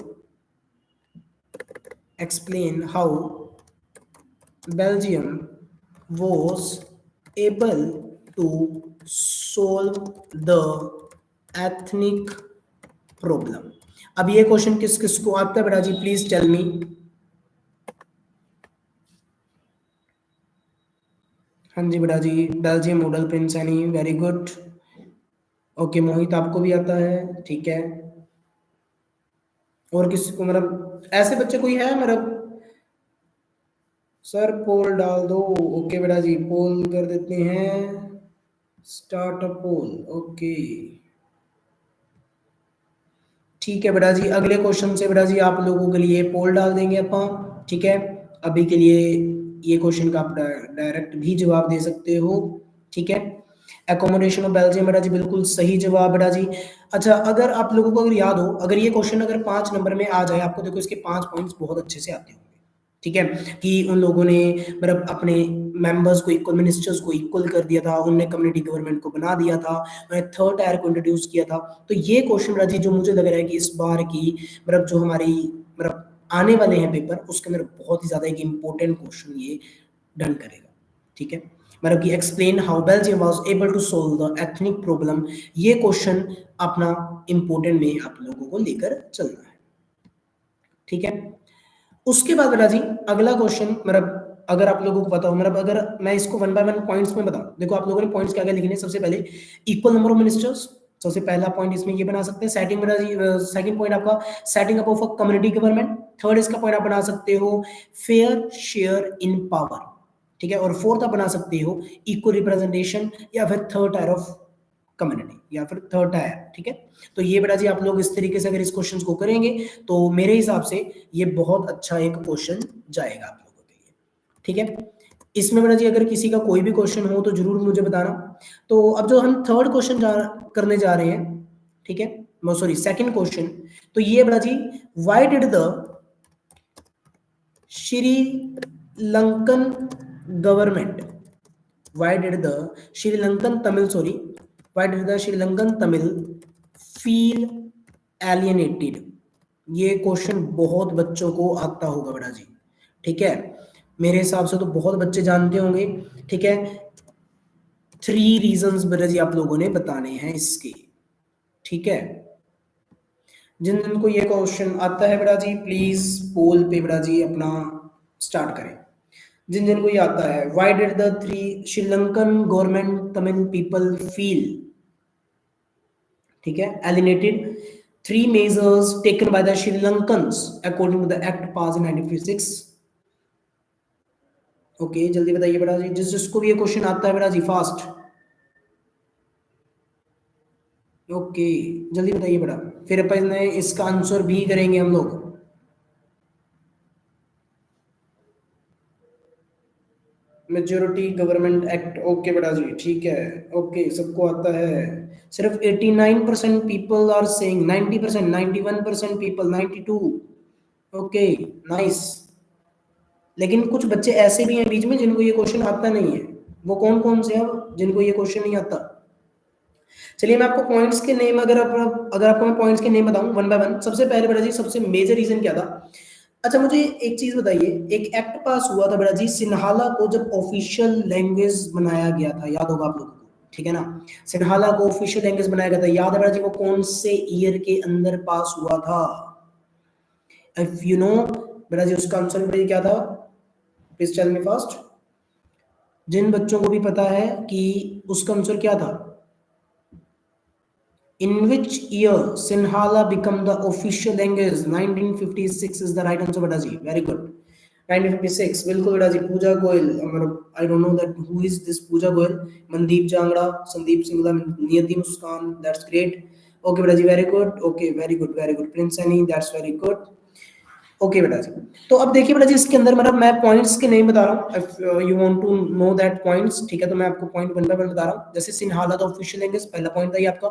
explain how Belgium was able to solve the ethnic problem। अब ये क्वेश्चन किस किस को आता है बेटा जी, प्लीज टेल मी। हाँ जी बेटा जी, Belgium model Prince Annie, very good. Okay Mohit, आपको भी आता है, ठीक है। और किसी को मतलब ऐसे बच्चे कोई है मतलब, सर पोल डाल दो। ओके बेटा जी, पोल कर देते हैं, स्टार्ट अ पोल, ओके ठीक है बेटा जी। अगले क्वेश्चन से बेटा जी आप लोगों के लिए पोल डाल देंगे अपन, ठीक है? अभी के लिए ये क्वेश्चन का आप डायरेक्ट भी जवाब दे सकते हो, ठीक है? एकोमोडेशन ऑफ बेल्जियम बेटा जी बिल्कुल सही जवाब बेटा जी। अच्छा, अगर आप लोगों को अगर याद हो, अगर ये क्वेश्चन अगर 5 नंबर में आ जाए आपको, देखो इसके 5 पॉइंट्स बहुत अच्छे से आते होंगे, ठीक है? कि उन लोगों ने मतलब अपने मेंबर्स को इक्वल, मिनिस्टर्स को इक्वल कर दिया था, उन्होंने कम्युनिटी गवर्नमेंट को बना दिया था, उन्होंने थर्ड टायर को इंट्रोड्यूस किया था। तो ये क्वेश्चन राजी जो मुझे लग रहा है कि इस बार की मतलब जो हमारी मतलब आने वाले हैं पेपर, उसके अंदर बहुत ही ज़्यादा एक इम्पोर्टेंट क्वेश्चन ये डन करेगा, ठीक है? मतलब कि explain how Belgium was able to solve the ethnic problem, ये क्वेश्चन अपना इम्पोर्टेंट में आप लोगों को लेकर चलना है, ठीक है? उसके बाद बेटा जी अगला क्वेश्चन मतलब अगर आप लोगों को पता हो, मतलब अगर मैं इसको वन बाय वन पॉइंट्स में बताऊं, देखो आप लोगों ने पॉइंट्स क्या क्या लिखने हैं। सबसे पहले इक्वल नंबर ऑफ मिनिस्टर्स, सबसे पहला पॉइंट इसमें ये बना सकते हैं। सेटिंग बेटा जी सेकंड पॉइंट आपका setting up of a community government. Third इसका पॉइंट आप बना सकते हो फेयर शेयर इन पावर, ठीक है? और फोर्थ आप बना सकते हो इक्वल रिप्रेजेंटेशन या फिर थर्ड टायर ऑफ कम्युनिटी या फिर थर्ड टायर, ठीक है? तो ये बेटा जी आप लोग इस तरीके से अगर इस क्वेश्चन को करेंगे तो मेरे हिसाब से ये बहुत अच्छा एक क्वेश्चन जाएगा आप लोगों के लिए, ठीक है? इसमें बेटा जी अगर किसी का कोई भी क्वेश्चन हो तो जरूर मुझे बताना। तो अब जो हम थर्ड क्वेश्चन करने जा रहे हैं, ठीक है, सॉरी सेकंड क्वेश्चन, तो ये बेटा जी why did the Sri Lankan government, why did the Sri Lankan Tamil, sorry, why did the Sri Lankan Tamil feel alienated? ये क्वेश्चन बहुत बच्चों को आता होगा बेटा जी, ठीक है? मेरे हिसाब से तो बहुत बच्चे जानते होंगे, ठीक है? 3 रीजंस बेटा जी आप लोगों ने बताने हैं इसके, ठीक है? जिन जिन को ये क्वेश्चन आता है बेटा जी प्लीज पोल पे बेटा जी अपना स्टार्ट करें। जिन जिन को ये आता है, why did the three Sri Lankan government Tamil people feel, ठीक है, alienated? Three measures taken by the Sri Lankans according to the act passed in 1956। Okay जल्दी बताइए बेटा जी, जिसको भी ये क्वेश्चन आता है बेटा जी फास्ट। ओके जल्दी बताइए बेटा, फिर अपन इसका आंसर भी करेंगे हम लोग। मेजोरिटी गवर्नमेंट एक्ट, ओके बेटा जी ठीक है। ओके सबको आता है। सिर्फ 89% people are saying, 90%, 91% people, 92। Okay nice. लेकिन कुछ बच्चे ऐसे भी हैं बीच में जिनको ये क्वेश्चन आता नहीं है। वो कौन कौन से हैं जिनको ये क्वेश्चन नहीं आता? चलिए मैं आपको पॉइंट्स के नेम, अगर आपको मैं पॉइंट्स के नेम बताऊं वन बाय वन। सबसे पहले बेटा जी सबसे मेजर रीजन क्या था? अच्छा मुझे एक चीज बताइए, एक एक्ट पास हुआ था बेटा जी सिन्हाला को जब ऑफिशियल लैंग्वेज बनाया गया था, याद होगा आप लोगों को, ठीक है ना? सिन्हाला को ऑफिशियल लैंग्वेज बनाया गया था, याद है बेटा जी वो कौन से ईयर के अंदर पास हुआ था? इफ यू नो बेटा जी उसका आंसर बेटा जी क्या था? Please tell me fast. जिन बच्चों को भी पता है कि उसका आंसर क्या था, in which year Sinhala become the official language? 1956 is the right answer beta ji, very good। 1956 बिल्कुल बेटा जी। पूजा गोयल, मतलब I don't know that who is this Pooja Goyal. Mandeep Jangra, Sandeep Singla, Niyati Muskan, that's great. Okay बेटा जी very good, okay very good very good. Prince Annie, that's very good. Okay बेटा जी। तो अब देखिए बेटा जी इसके अंदर मतलब मैं पॉइंट्स के नहीं बता रहा हूँ, if you want to know that points, ठीक है? तो मैं आपको पॉइंट वन बाय वन बता रहा हूँ। जैसे सिन्हाला द ऑफिशियल लैंग्वेज, पहला पॉइंट था ये आपका।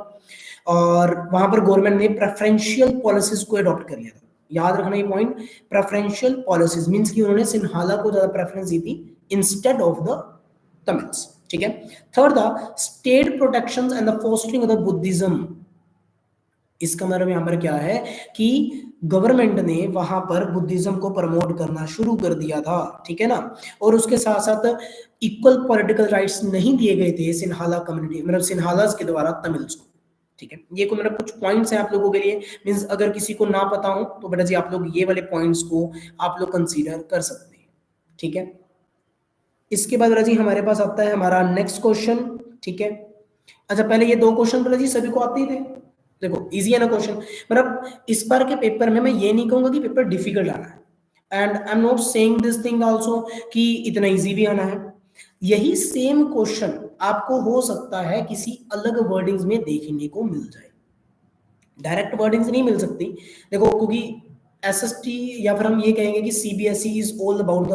और वहां पर गवर्नमेंट ने प्रेफरेंशियल पॉलिसीज को अडॉप्ट कर लिया था। याद रखना ये पॉइंट, प्रेफरेंशियल पॉलिसीज मींस कि उन्होंने सिन्हाला को ज्यादा प्रेफरेंस दी थी इंस्टेड ऑफ द तमिल्स, ठीक है? थर्ड था state protections and the fostering of the Buddhism. इसका मतलब यहां पर क्या है कि गवर्नमेंट ने वहां पर बुद्धिज्म को प्रमोट करना शुरू कर दिया था, ठीक है ना? और उसके साथ साथ इक्वल पॉलिटिकल राइट्स नहीं दिए गए थे सिन्हाला कम्युनिटी, मतलब सिन्हालास के द्वारा तमिल्स को, ठीक है? ये को मतलब कुछ पॉइंट्स हैं आप लोगों के लिए, मींस अगर किसी को ना पता हो तो बेटा जी आप लोग ये वाले पॉइंट्स को आप लोग कंसीडर कर सकते हैं, ठीक है? इसके बाद बेटा जी हमारे पास आता है हमारा नेक्स्ट क्वेश्चन, ठीक है? अच्छा पहले ये दो क्वेश्चन बेटा जी सभी को आते ही थे। देखो इजी है ना क्वेश्चन, मतलब इस बार के पेपर में मैं ये नहीं कहूंगा कि पेपर डिफिकल्ट आना है, and I am not saying this thing also कि इतना इजी भी आना है। यही सेम क्वेश्चन आपको हो सकता है किसी अलग वर्डिंग्स में देखने को मिल जाए, डायरेक्ट वर्डिंग्स नहीं मिल सकती। देखो क्योंकि एसएसटी या फिर हम ये कहेंगे कि CBSE is all about the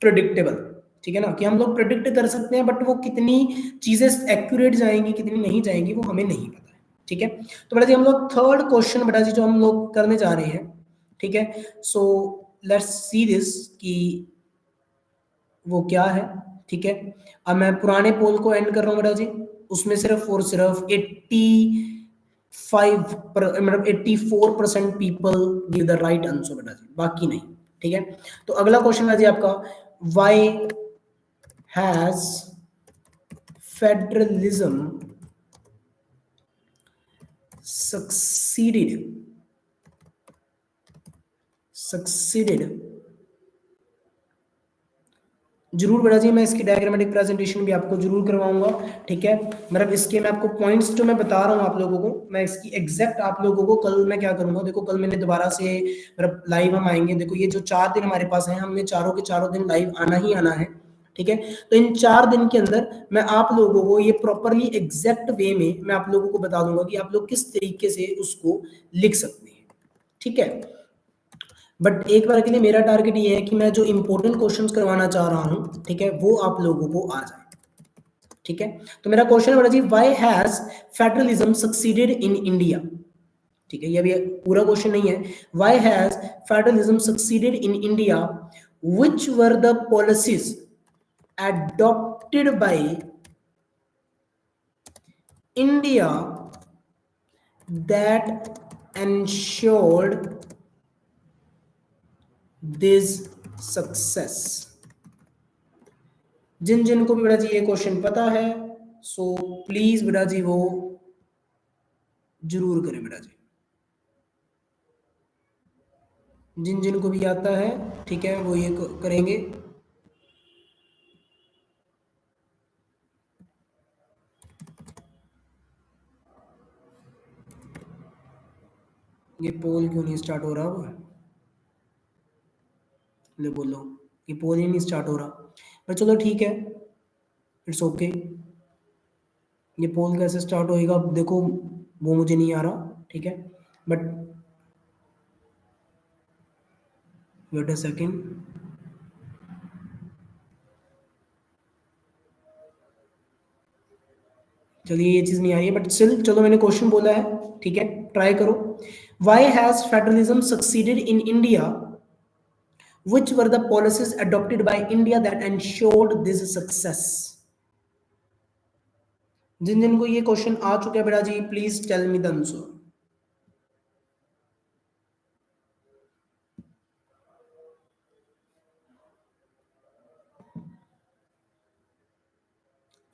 predictable, ठीक है ना? कि हम लोग प्रिडिक्ट कर सकते हैं, बट वो कितनी चीजें एक्यूरेट जाएंगी कितनी नहीं जाएंगी वो हमें नहीं पता है, ठीक है? तो बेटा जी हम लोग थर्ड क्वेश्चन बेटा जी जो हम लोग करने जा रहे हैं, ठीक है? सो लेट्स सी दिस कि वो क्या है, ठीक है? अब मैं पुराने पोल को एंड कर रहा हूँ बेटा जी, उसमें सिर्फ और सिर्फ 84% people give the right answer बेटा जी, बाकी नहीं, ठीक है? तो अगला क्वेश्चन है जी आपका, वाई हैज फेडरलिज्म सक्सीडेड। जरूर बेटा जी मैं इसकी डायग्रामेटिक प्रेजेंटेशन भी आपको जरूर करवाऊंगा, ठीक है? मतलब इसके मैं आपको पॉइंट्स जो मैं बता रहा हूँ आप लोगों को, मैं इसकी एग्जैक्ट आप लोगों को कल मैं क्या करूंगा, देखो कल मैंने दोबारा से मतलब लाइव हम आएंगे। देखो ये जो 4 दिन हमारे पास है, हमने चारों के चारों दिन लाइव आना ही आना है, ठीक है? तो इन 4 दिन के अंदर मैं आप लोगों को ये प्रॉपरली एग्जैक्ट वे में मैं आप लोगों को बता दूंगा कि आप लोग किस तरीके से उसको लिख सकते हैं, ठीक है? बट एक बार के लिए मेरा टारगेट ये है कि मैं जो इंपॉर्टेंट क्वेश्चंस करवाना चाह रहा हूं, ठीक है, वो आप लोगों को आ जाए, ठीक है? तो मेरा क्वेश्चन है बेटा जी, why has federalism succeeded in India? ठीक है, ये भी पूरा क्वेश्चन नहीं है। Why has federalism succeeded in India, which were the policies adopted by India that ensured this success? जिन जिन को भी बेटा जी ये क्वेश्चन पता है, सो प्लीज बेटा जी वो जरूर करें बेटा जी। जिन जिन को भी आता है, ठीक है, वो ये करेंगे। ये पोल क्यों नहीं स्टार्ट हो रहा हुआ? ले बोलो। ये पोल ही नहीं स्टार्ट हो रहा, पर चलो ठीक है, इट्स ओके। ये पोल कैसे स्टार्ट होएगा देखो, वो मुझे नहीं आ रहा, ठीक है, बट वेट अ सेकेंड। चलिए ये चीज नहीं आ रही है, बट स्टिल चलो मैंने क्वेश्चन बोला है, ठीक है, ट्राई करो। Why has federalism succeeded in India, which were the policies adopted by India that ensured this success? जिन जिन को ये क्वेश्चन आ चुका है बेटा जी, please tell me the answer.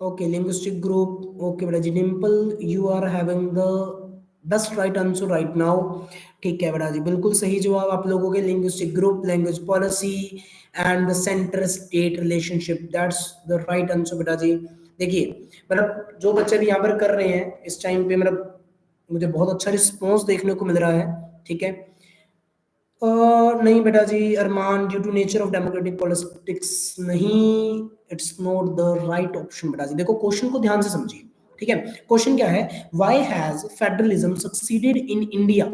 Okay, linguistic group, okay बेटा जी, Dimple you are having the best right answer right now. ठीक है बेटा जी, बिल्कुल सही जवाब आप लोगों के, linguistic group, language policy and the centre state relationship, that's the right answer बेटा जी। देखिए मतलब जो बच्चे भी यहाँ पर कर रहे हैं इस टाइम पे, मतलब मुझे बहुत अच्छा रिस्पॉन्स देखने को मिल रहा है, ठीक है। नहीं बेटा जी, Arman, due to nature of democratic politics नहीं, it's not the right option बेटा जी। देखो क्वेश्चन को ध्यान से समझिए, ठीक है। क्वेश्चन क्या है, why has federalism succeeded in India,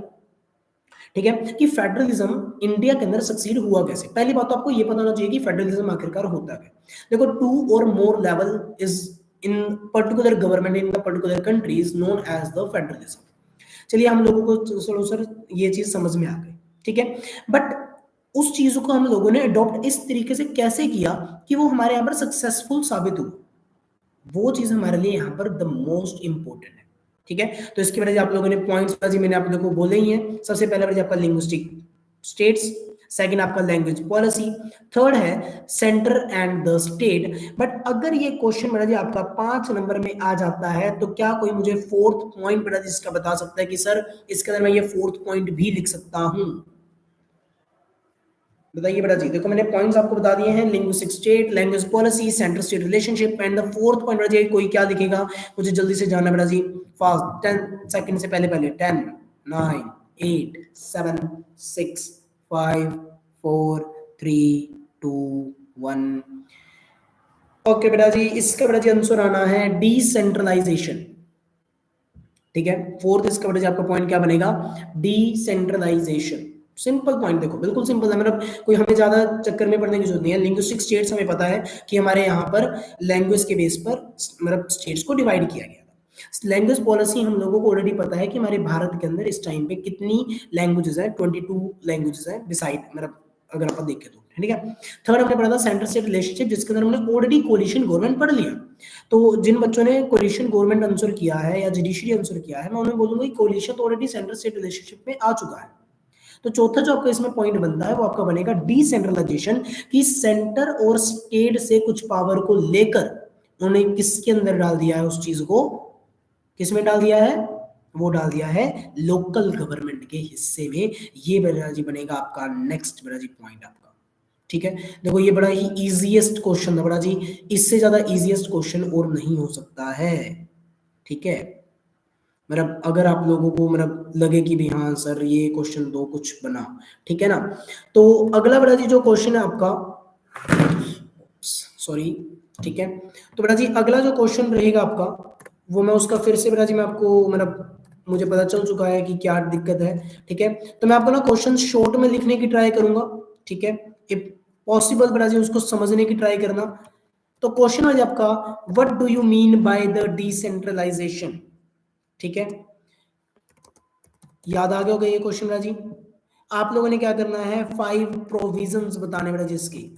ठीक है, कि फेडरलिज्म इंडिया के अंदर सक्सीड हुआ कैसे। पहली बात तो आपको ये पता होना चाहिए कि फेडरलिज्म आखिरकार होता है। देखो, two or more level is in particular government in the particular country is known as the federalism. चलिए हम लोगों को चलो सर ये चीज समझ में आ गई, ठीक है। बट उस चीज को हम लोगों ने अडॉप्ट इस तरीके से कैसे किया कि वो हमारे यहाँ पर सक्सेसफुल साबित हुआ, वो चीज हमारे लिए यहाँ पर द मोस्ट इंपॉर्टेंट है, ठीक है। तो इसकी वजह से आप लोगों ने पॉइंट्स जी मैंने आप लोगों को बोले ही हैं। सबसे पहला वजह आपका लिंग्विस्टिक स्टेट्स, सेकंड आपका लैंग्वेज पॉलिसी, थर्ड है centre and the state. But अगर ये क्वेश्चन बेटा जी आपका 5 नंबर में आ जाता है तो क्या कोई मुझे फोर्थ पॉइंट बेटा जी इसका बता सकता है कि सर इसके अंदर मैं ये फोर्थ पॉइंट भी लिख सकता हूं? बताइए बेटा जी। देखो मैंने पॉइंट्स आपको बता दिए हैं, linguistic state, language policy, centre state relationship and the fourth point बेटा जी कोई क्या लिखेगा, मुझे जल्दी से जानना बेटा जी, फास्ट 10 सेकंड से पहले पहले 10 9 8 7 6 5 4 3 2 1। ओके बेटा जी, इसका बेटा जी आंसर आना है डिसेंट्रलाइजेशन, ठीक है। फोर्थ इसका बेटा जी आपका पॉइंट क्या बनेगा, डिसेंट्रलाइजेशन। सिंपल पॉइंट, देखो बिल्कुल सिंपल है, मतलब कोई हमें ज्यादा चक्कर में पड़ने की जरूरत नहीं है। लिंग्विस्टिक स्टेट्स हमें पता है कि हमारे यहाँ पर लैंग्वेज के बेस पर मतलब स्टेट्स को डिवाइड किया गया था। लैंग्वेज पॉलिसी हम लोगों को ऑलरेडी पता है कि हमारे भारत के अंदर इस टाइम पे कितनी लैंग्वेजेस है, 22 लैंग्वेजेस है डिसाइड, मतलब अगर आप देखें तो, ठीक है। थर्ड हमने पढ़ा था सेंटर स्टेट रिलेशनशिप, जिसके अंदर हमने ऑलरेडी कोलिशन गवर्नमेंट पढ़ लिया। तो जिन बच्चों ने कोलिशन गवर्नमेंट आंसर किया है या जुडिशरी आंसर किया है, मैं उन्हें बोलूंगा कि कोलिशन तो ऑलरेडी सेंटर स्टेट रिलेशनशिप में आ चुका है। तो चौथा जो आपका इसमें पॉइंट बनता है वो आपका बनेगा डिसेंट्रलाइजेशन, कि सेंटर और स्टेट से कुछ पावर को लेकर उन्होंने किसके अंदर डाल दिया है, उस चीज को किस में डाल दिया है, वो डाल दिया है लोकल गवर्नमेंट के हिस्से में। ये बेटा जी बनेगा आपका नेक्स्ट बेटा जी पॉइंट आपका, ठीक है। देखो ये बड़ा ही इजीएस्ट क्वेश्चन था बड़ा जी, इससे ज्यादा इजीएस्ट क्वेश्चन और नहीं हो सकता है, ठीक है। मतलब अगर आप लोगों को मतलब लगे कि भी हाँ सर ये क्वेश्चन दो कुछ बना, ठीक है ना। तो अगला बेटा जी जो क्वेश्चन है आपका, सॉरी, ठीक है। तो बेटा जी अगला जो क्वेश्चन रहेगा आपका, वो मैं उसका फिर से बेटा जी मैं आपको मतलब मुझे पता चल चुका है कि क्या दिक्कत है, ठीक है। तो मैं आपको ना क्वेश्चन शॉर्ट में लिखने की ट्राई करूंगा, ठीक है। इफ पॉसिबल बेटा जी उसको समझने की ट्राई करना। तो क्वेश्चन है आपका, what do you mean by the decentralisation, ठीक है। याद आ गया होगा ये क्वेश्चन बेटा जी। आप लोगों ने क्या करना है, 5 प्रोविजंस बताने बेटा जी इसकी,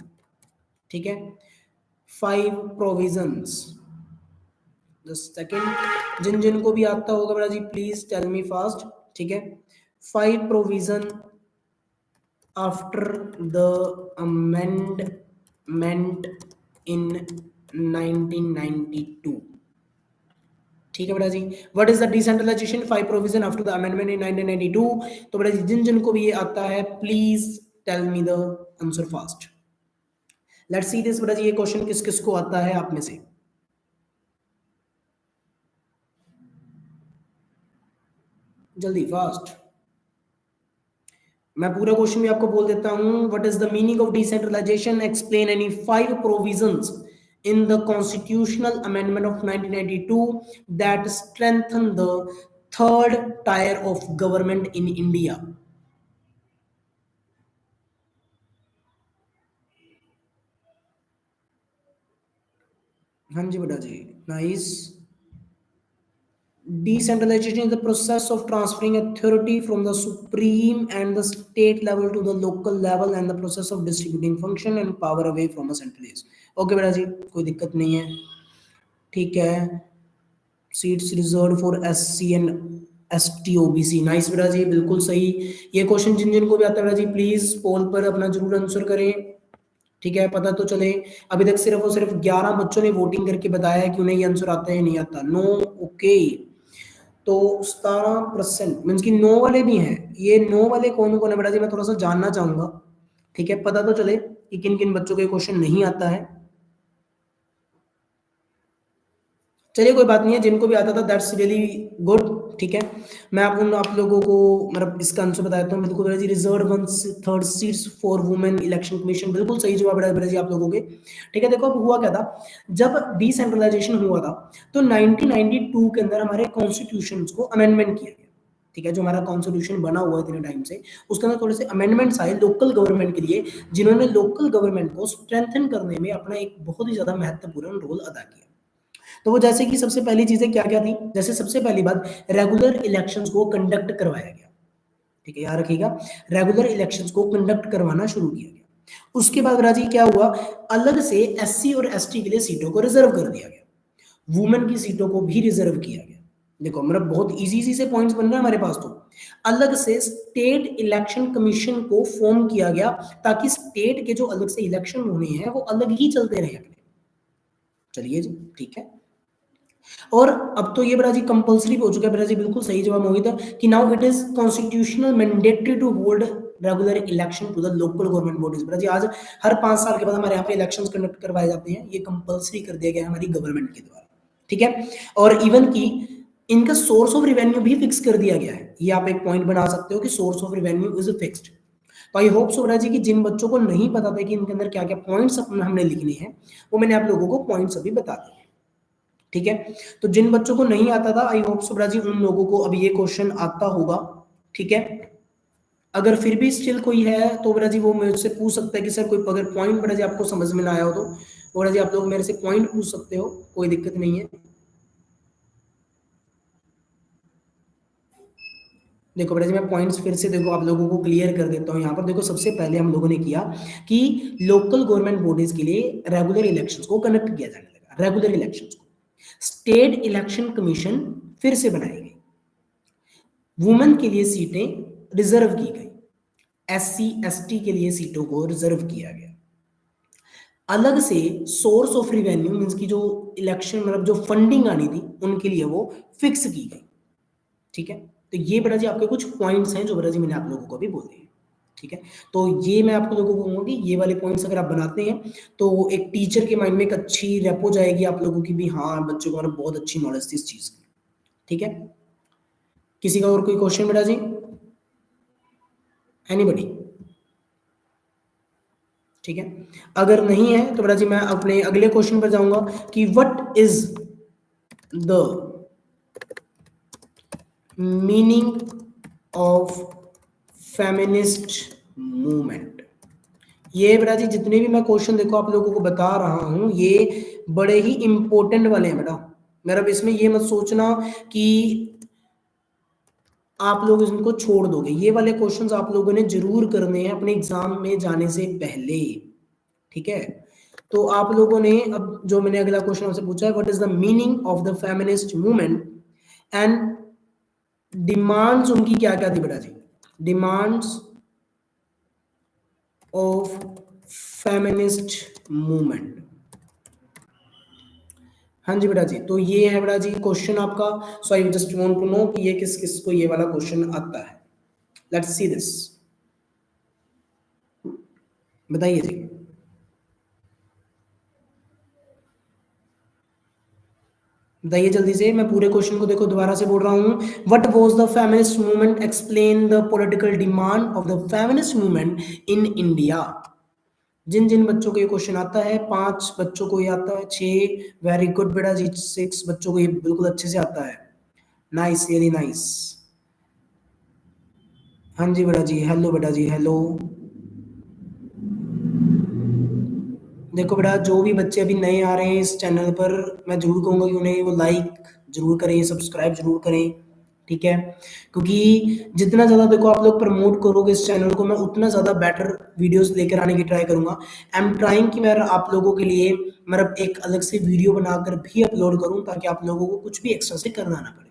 ठीक है। 5 प्रोविजंस, जस्ट सेकंड, जिन जिन को भी आता होगा बेटा जी प्लीज टेल मी फास्ट, ठीक है। 5 provision after the amendment in 1992, ठीक है बेटा जी। What is the decentralization, 5 provision after the amendment in 1992। तो बेटा जी जिन जिन को भी ये आता है please tell me the answer fast. Let's see this बेटा जी, ये क्वेश्चन किस किस को आता है आप में से, जल्दी फास्ट। मैं पूरा क्वेश्चन भी आपको बोल देता हूं। What is the meaning of decentralisation, explain any 5 provisions in the constitutional amendment of 1992 that strengthen the third tier of government in India। हाँ जी बेटा जी, nice. Decentralization is the process of transferring authority from the supreme and the state level to the local level and the process of distributing function and power away from a centralized। Okay बेटा जी, कोई दिक्कत नहीं है, ठीक है। Seats reserve for SC and ST OBC, nice बेटा जी, बिल्कुल सही। ये क्वेश्चन जिन जिन को भी आता है बेटा जी, प्लीज पोल पर अपना जरूर आंसर करें, ठीक है, पता तो चले। अभी तक सिर्फ और सिर्फ 11 बच्चों ने वोटिंग करके बताया है कि उन्हें ये आंसर आता है नहीं आता। No, okay. तो 17% मीन्स की नो वाले भी हैं। ये नो वाले कौन कौन है बेटा जी, मैं थोड़ा सा जानना चाहूंगा, ठीक है, पता तो चले कि किन किन बच्चों को क्वेश्चन नहीं आता है। चलिए कोई बात नहीं है, जिनको भी आता था दैट्स रियली गुड, ठीक है। मैं आप लोगों को मतलब इसका आंसर बता देता हूँ। बिल्कुल बेटा जी, reserve one third seats for women election commission, बिल्कुल सही जवाब बेटा जी आप लोगों के, ठीक है। देखो अब हुआ क्या था, जब डिसेंट्रलाइजेशन हुआ था तो 1992 के अंदर हमारे कॉन्स्टिट्यूशन को अमेंडमेंट किया गया, ठीक है। जो हमारा कॉन्स्टिट्यूशन बना हुआ है इतने टाइम से, उसके अंदर थोड़े से अमेंडमेंट्स आए लोकल गवर्नमेंट के लिए, जिन्होंने लोकल गवर्नमेंट को स्ट्रेंथन करने में अपना एक बहुत ही ज्यादा महत्वपूर्ण रोल अदा किया। तो वो जैसे कि सबसे पहली चीजें क्या क्या थी, जैसे सबसे पहली बात, रेगुलर इलेक्शंस को कंडक्ट करवाया गया, ठीक है, याद रखिएगा, रेगुलर इलेक्शंस को कंडक्ट करवाना शुरू किया गया। उसके बाद राजी क्या हुआ, अलग से SC और ST के लिए सीटों को रिजर्व कर दिया गया, वुमेन की सीटों को भी रिजर्व किया गया। देखो मतलब बहुत इजी इजी से पॉइंट्स बन रहे हैं हमारे पास। तो अलग से स्टेट इलेक्शन कमीशन को फॉर्म किया गया, ताकि स्टेट के जो अलग से इलेक्शन होने हैं वो अलग ही चलते रहे अपने। चलिए जी, ठीक है। और अब तो ये बेटा जी कंपल्सरी हो चुका है बेटा जी, बिल्कुल सही जवाब मोहित है कि now it is constitutional mandatory to hold regular election to the local government bodies. बेटा जी आज हर 5 साल के बाद हमारे यहाँ पे इलेक्शंस कंडक्ट करवाए जाते हैं, ये कंपल्सरी कर दिया गया है हमारी गवर्नमेंट के द्वारा, ठीक है। और इवन की इनका सोर्स ऑफ रिवेन्यू भी फिक्स कर दिया गया है। ये आप एक पॉइंट बना सकते हो कि source of revenue is fixed. तो आई होप सो जी कि जिन बच्चों को नहीं पता था कि इनके अंदर क्या क्या पॉइंट्स हमने लिखने हैं, वो मैंने आप लोगों को पॉइंट्स अभी बता दिए, ठीक है। तो जिन बच्चों को नहीं आता था, आई होप सो जी उन लोगों को अब ये क्वेश्चन आता होगा, ठीक है। अगर फिर भी स्टिल कोई है तो बेटा जी वो मेरे से पूछ सकता है कि सर कोई अगर पॉइंट बेटा जी आपको समझ में ना आया हो तो बेटा जी आप लोग मेरे से पॉइंट पूछ सकते हो, कोई दिक्कत नहीं है। देखो बेटा जी मैं पॉइंट्स फिर से देखो आप लोगों को क्लियर कर देता हूँ। यहाँ पर देखो सबसे पहले हम लोगों ने किया कि लोकल गवर्नमेंट बॉडीज के लिए रेगुलर इलेक्शंस को कंडक्ट किया जाने लगा, रेगुलर इलेक्शंस को। स्टेट इलेक्शन कमीशन फिर से बनाई गई, वुमेन के लिए सीटें रिजर्व की गई, SC ST के लिए सीटों को रिजर्व किया गया। अलग से सोर्स ऑफ रिवेन्यू मींस की जो इलेक्शन मतलब जो फंडिंग आनी थी उनके लिए वो फिक्स की गई, ठीक है। तो ये बेटा जी आपके कुछ पॉइंट्स हैं जो बेटा जी मैंने आप लोगों को भी बोले हैं, ठीक है। तो ये मैं आपको लोगों को कहूंगा कि ये वाले पॉइंट्स अगर आप बनाते हैं तो एक टीचर के माइंड में एक अच्छी रेपो जाएगी आप लोगों की भी, हाँ बच्चों को मतलब बहुत अच्छी नॉलेज थी इस चीज की, ठीक है। किसी का और कोई क्वेश्चन बेटा जी, एनीबडी, ठीक है। अगर नहीं है तो बेटा जी मैं अपने अगले क्वेश्चन पर जाऊंगा कि what is the meaning of feminist movement. ये बेटा जी जितने भी मैं क्वेश्चन देखो आप लोगों को बता रहा हूं ये बड़े ही इंपॉर्टेंट वाले हैं बेटा। मेरा इसमें ये मत सोचना कि आप लोग इनको छोड़ दोगे, ये वाले क्वेश्चंस आप लोगों ने जरूर करने हैं अपने एग्जाम में जाने से पहले, ठीक है। तो आप लोगों ने अब जो मैंने अगला क्वेश्चन आपसे पूछा है, what is the meaning of the feminist movement and demands उनकी क्या क्या थी बेटा जी, डिमांड्स ऑफ फेमिनिस्ट मूवमेंट। हाँ जी बेटा जी, तो ये है बेटा जी क्वेश्चन आपका। So I just want to know कि ये किस किस को ये वाला क्वेश्चन आता है। लेट्स सी दिस, बताइए जी। बताइए जल्दी से, मैं पूरे क्वेश्चन को देखो दोबारा से बोल रहा हूँ। What was the feminist movement, explain the political demand of the feminist movement in India. जिन जिन बच्चों को ये क्वेश्चन आता है, 5 बच्चों को ये आता है, 6 वेरी गुड बेटा जी, 6 बच्चों को ये बिल्कुल अच्छे से आता है। Nice, very nice. हाँ जी बेटा जी, हेलो बेटा जी, हेलो। देखो बेटा, जो भी बच्चे अभी नए आ रहे हैं इस चैनल पर, मैं जरूर कहूँगा कि उन्हें वो लाइक जरूर करें, सब्सक्राइब जरूर करें, ठीक है। क्योंकि जितना ज़्यादा देखो आप लोग प्रमोट करोगे इस चैनल को, मैं उतना ज़्यादा बेटर वीडियोस लेकर आने की ट्राई करूँगा। आई एम ट्राइंग कि मैं आप लोगों के लिए मतलब एक अलग से वीडियो बनाकर भी अपलोड करूँ, ताकि आप लोगों को कुछ भी एक्स्ट्रा से करना ना पड़े,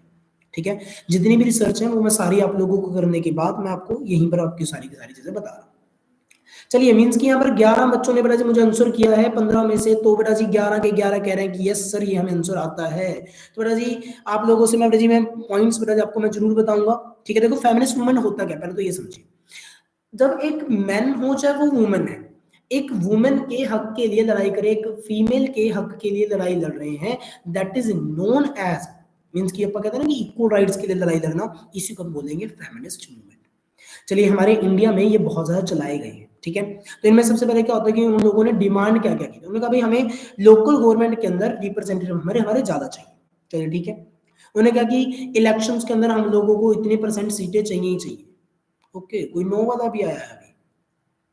ठीक है। जितनी भी रिसर्च है वो मैं सारी आप लोगों को करने के बाद मैं आपको यहीं पर आपकी सारी की सारी चीज़ें बता रहा हूँ। चलिए, मीन्स कि यहाँ पर 11 बच्चों ने बेटा जी मुझे आंसर किया है 15 में से, तो बेटा जी 11 के 11 कह रहे हैं कि यस सर ये हमें आंसर आता है। तो बेटा जी आप लोगों से मैं बेटा जी मैं पॉइंट्स बेटा जी आपको मैं जरूर बताऊंगा, ठीक है। देखो फेमिनिस्ट मूवमेंट होता क्या है, पहले तो ये समझिए। जब एक मैन हो चाहे वो वुमन है, एक वुमन के हक के लिए लड़ाई करे, एक फीमेल के हक के लिए लड़ाई लड़ रहे हैं, that is known as, means कि अपन कहते हैं ना कि इक्वल राइट्स के लिए लड़ाई लड़ना, इसी को हम बोलेंगे फेमिनिस्ट मूवमेंट। चलिए, हमारे इंडिया में ये बहुत ज्यादा चलाए गए हैं, ठीक है। तो इनमें सबसे पहले क्या होता है कि उन लोगों ने डिमांड क्या क्या की, उन्होंने कहा भाई हमें लोकल गवर्नमेंट के अंदर रिप्रेजेंटेटिव हमारे हमारे ज्यादा चाहिए। चलिए ठीक है। उन्होंने कहा कि इलेक्शंस के अंदर हम लोगों को इतने परसेंट सीटें चाहिए ही चाहिए। ओके, कोई नो वाला भी आया है अभी,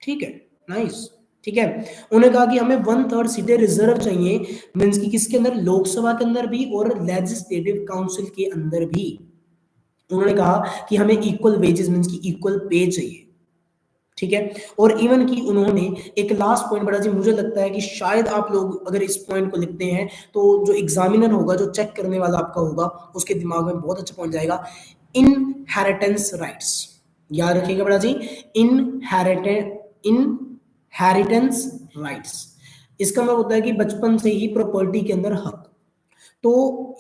ठीक है, नाइस, ठीक है। उन्होंने कहा कि हमें 1/3 सीटें रिजर्व चाहिए, मीन्स कि किसके अंदर, लोकसभा के अंदर भी और लेजिस्लेटिव काउंसिल के अंदर भी। उन्होंने कहा कि हमें इक्वल वेजेस मीन्स की इक्वल पे चाहिए, ठीक है। और इवन की उन्होंने एक लास्ट पॉइंट बड़ा जी, मुझे लगता है कि शायद आप लोग अगर इस पॉइंट को लिखते हैं तो जो एग्जामिनर होगा, जो चेक करने वाला आपका होगा, उसके दिमाग में बहुत अच्छा पहुंच जाएगा। इनहेरिटेंस राइट्स, याद रखिएगा बड़ा जी। इनहेरिटेंस राइट्स, इसका मतलब होता है कि बचपन से ही प्रॉपर्टी के अंदर हक। तो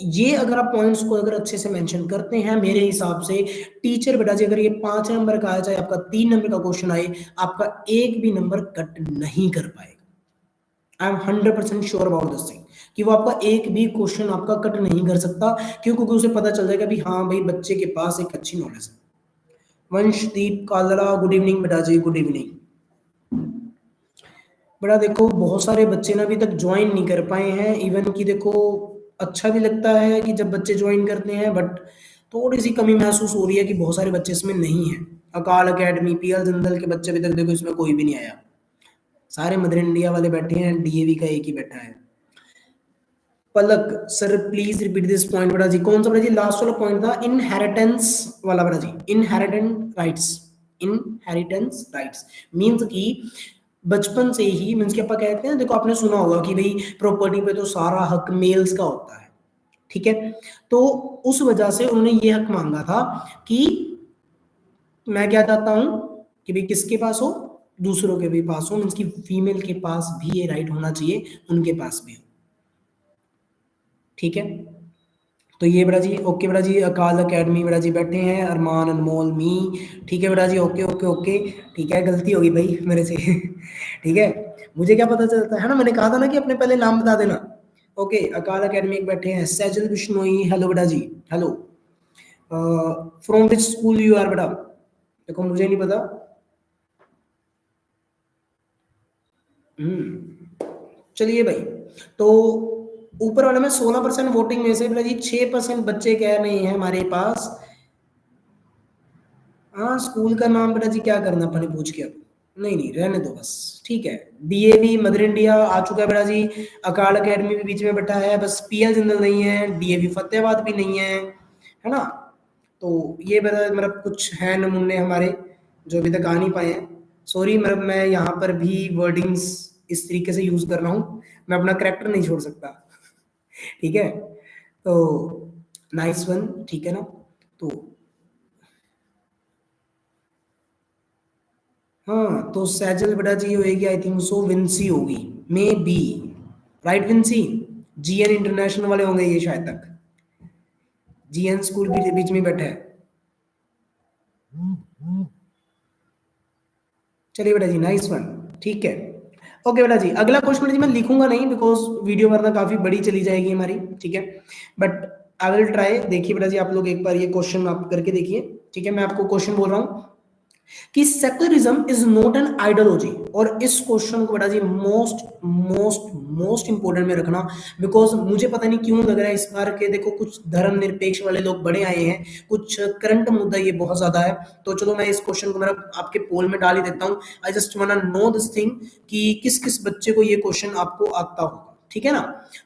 ये अगर आप पॉइंट्स को अगर अच्छे से मेंशन करते हैं, मेरे हिसाब से टीचर बेटा जी अगर ये 5 नंबर का आया, चाहे आपका 3 नंबर का क्वेश्चन आए, आपका एक भी नंबर कट नहीं कर पाएगा। I am 100% sure about this thing, कि वो आपका एक भी क्वेश्चन आपका कट नहीं कर सकता। क्यों? क्योंकि उसे पता चल जाएगा भी हाँ भाई बच्चे के पास एक अच्छी नॉलेज है। वंशदीप कालरा, गुड इवनिंग बेटा जी, गुड इवनिंग। बड़ा देखो, बहुत सारे बच्चे ना अभी तक ज्वाइन नहीं कर पाए हैं, इवन कि देखो अच्छा भी लगता है कि जब बच्चे ज्वाइन करते हैं, बट थोड़ी सी कमी महसूस हो रही है कि बहुत सारे बच्चे इसमें नहीं है। अकाल एकेडमी, पीएल जिंदल के बच्चे अभी तक देखो इसमें कोई भी नहीं आया, सारे मदर इंडिया वाले बैठे हैं, डीएवी का एक ही बैठा है। Palak sir please repeat this point बेटा जी, कौन सा बेटा जी, लास्ट वाला पॉइंट था इनहेरिटेंस वाला बेटा जी, inheritance rights. Inheritance rights means कि बचपन से ही, मीन्स कि अपन कहते हैं, देखो आपने सुना होगा कि भाई प्रॉपर्टी पे तो सारा हक मेल्स का होता है, ठीक है। तो उस वजह से उन्होंने ये हक मांगा था कि मैं क्या चाहता हूं कि भाई किसके पास हो, दूसरों के भी पास हो, मीन्स कि फीमेल के पास भी ये राइट होना चाहिए, उनके पास भी हो, ठीक है। तो ये बेटा जी, ओके बेटा जी, अकाल एकेडमी बेटा जी बैठे हैं, अरमान, अनमोल, मी, ठीक है बेटा जी, ओके ओके ओके, ठीक है, गलती होगी भाई मेरे से ठीक है। मुझे क्या पता चलता है ना, मैंने कहा था ना कि अपने पहले नाम बता देना। ओके, अकाल एकेडमी बैठे हैं, सैजल बिश्नोई, हेलो बेटा जी, hello. From which school you are बेटा, देखो मुझे नहीं पता। चलिए भाई, तो ऊपर वाले में 16% वोटिंग में से बेटा जी 6% बच्चे कह रहे हैं हमारे पास। हाँ, स्कूल का नाम बेटा जी क्या करना अपने पूछ के, अब नहीं नहीं रहने दो बस, ठीक है। डीएवी मदर इंडिया आ चुका है बेटा जी, अकाल एकेडमी भी बीच में बैठा है, बस पीएल जिंदल नहीं है, डीएवी फतेहाबाद भी नहीं है ना। तो ये बेटा मतलब कुछ है नमूने हमारे जो अभी तक आ नहीं पाए हैं। सॉरी, मतलब मैं यहाँ पर भी वर्डिंग्स इस तरीके से यूज कर रहा हूँ, मैं अपना करेक्टर नहीं छोड़ सकता ठीक है। तो नाइस वन, ठीक है ना। तो हाँ, तो सैजल बेटा जी होएगी, आई थिंक सो विंसी होगी, maybe, right Vincy. GN international वाले होंगे ये शायद तक, जीएन स्कूल भी बीच में बैठा है। चलिए बेटा जी, नाइस वन, ठीक है। ओके बेटा जी, अगला क्वेश्चन जी मैं लिखूंगा नहीं बिकॉज वीडियो वरना काफी बड़ी चली जाएगी हमारी, ठीक है, बट आई विल ट्राई। देखिए बेटा जी, आप लोग एक बार ये क्वेश्चन आप करके देखिए, ठीक है, मैं आपको क्वेश्चन बोल रहा हूँ कि secularism is not an ideology. और इस क्वेश्चन को बेटा जी मोस्ट मोस्ट मोस्ट इंपोर्टेंट में रखना, बिकॉज मुझे पता नहीं क्यों लग रहा है इस बार के, देखो कुछ धर्म निरपेक्ष वाले लोग बड़े आए हैं, कुछ करंट मुद्दा ये बहुत ज्यादा है। तो चलो मैं इस क्वेश्चन को मेरा आपके पोल में डाल ही देता हूँ। I just want know this thing कि किस किस बच्चे को ये क्वेश्चन आपको आता होगा, ठीक है ना।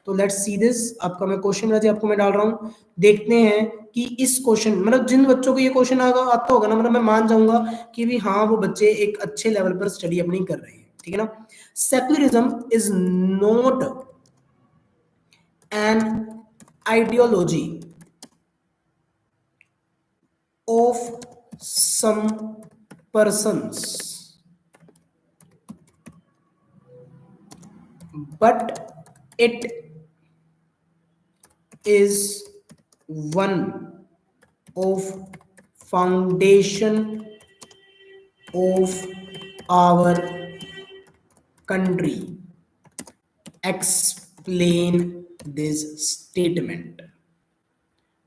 तो लेट्स सी दिस, आपका मैं क्वेश्चन बेटा जी आपको मैं डाल रहा हूँ। देखते हैं कि इस क्वेश्चन, मतलब जिन बच्चों को ये क्वेश्चन आता होगा ना, मतलब मैं मान जाऊंगा कि भी हाँ वो बच्चे एक अच्छे लेवल पर स्टडी अपनी कर रहे हैं, ठीक है ना। Secularism is not an ideology of some persons but it is one of foundation of our country. Explain this statement.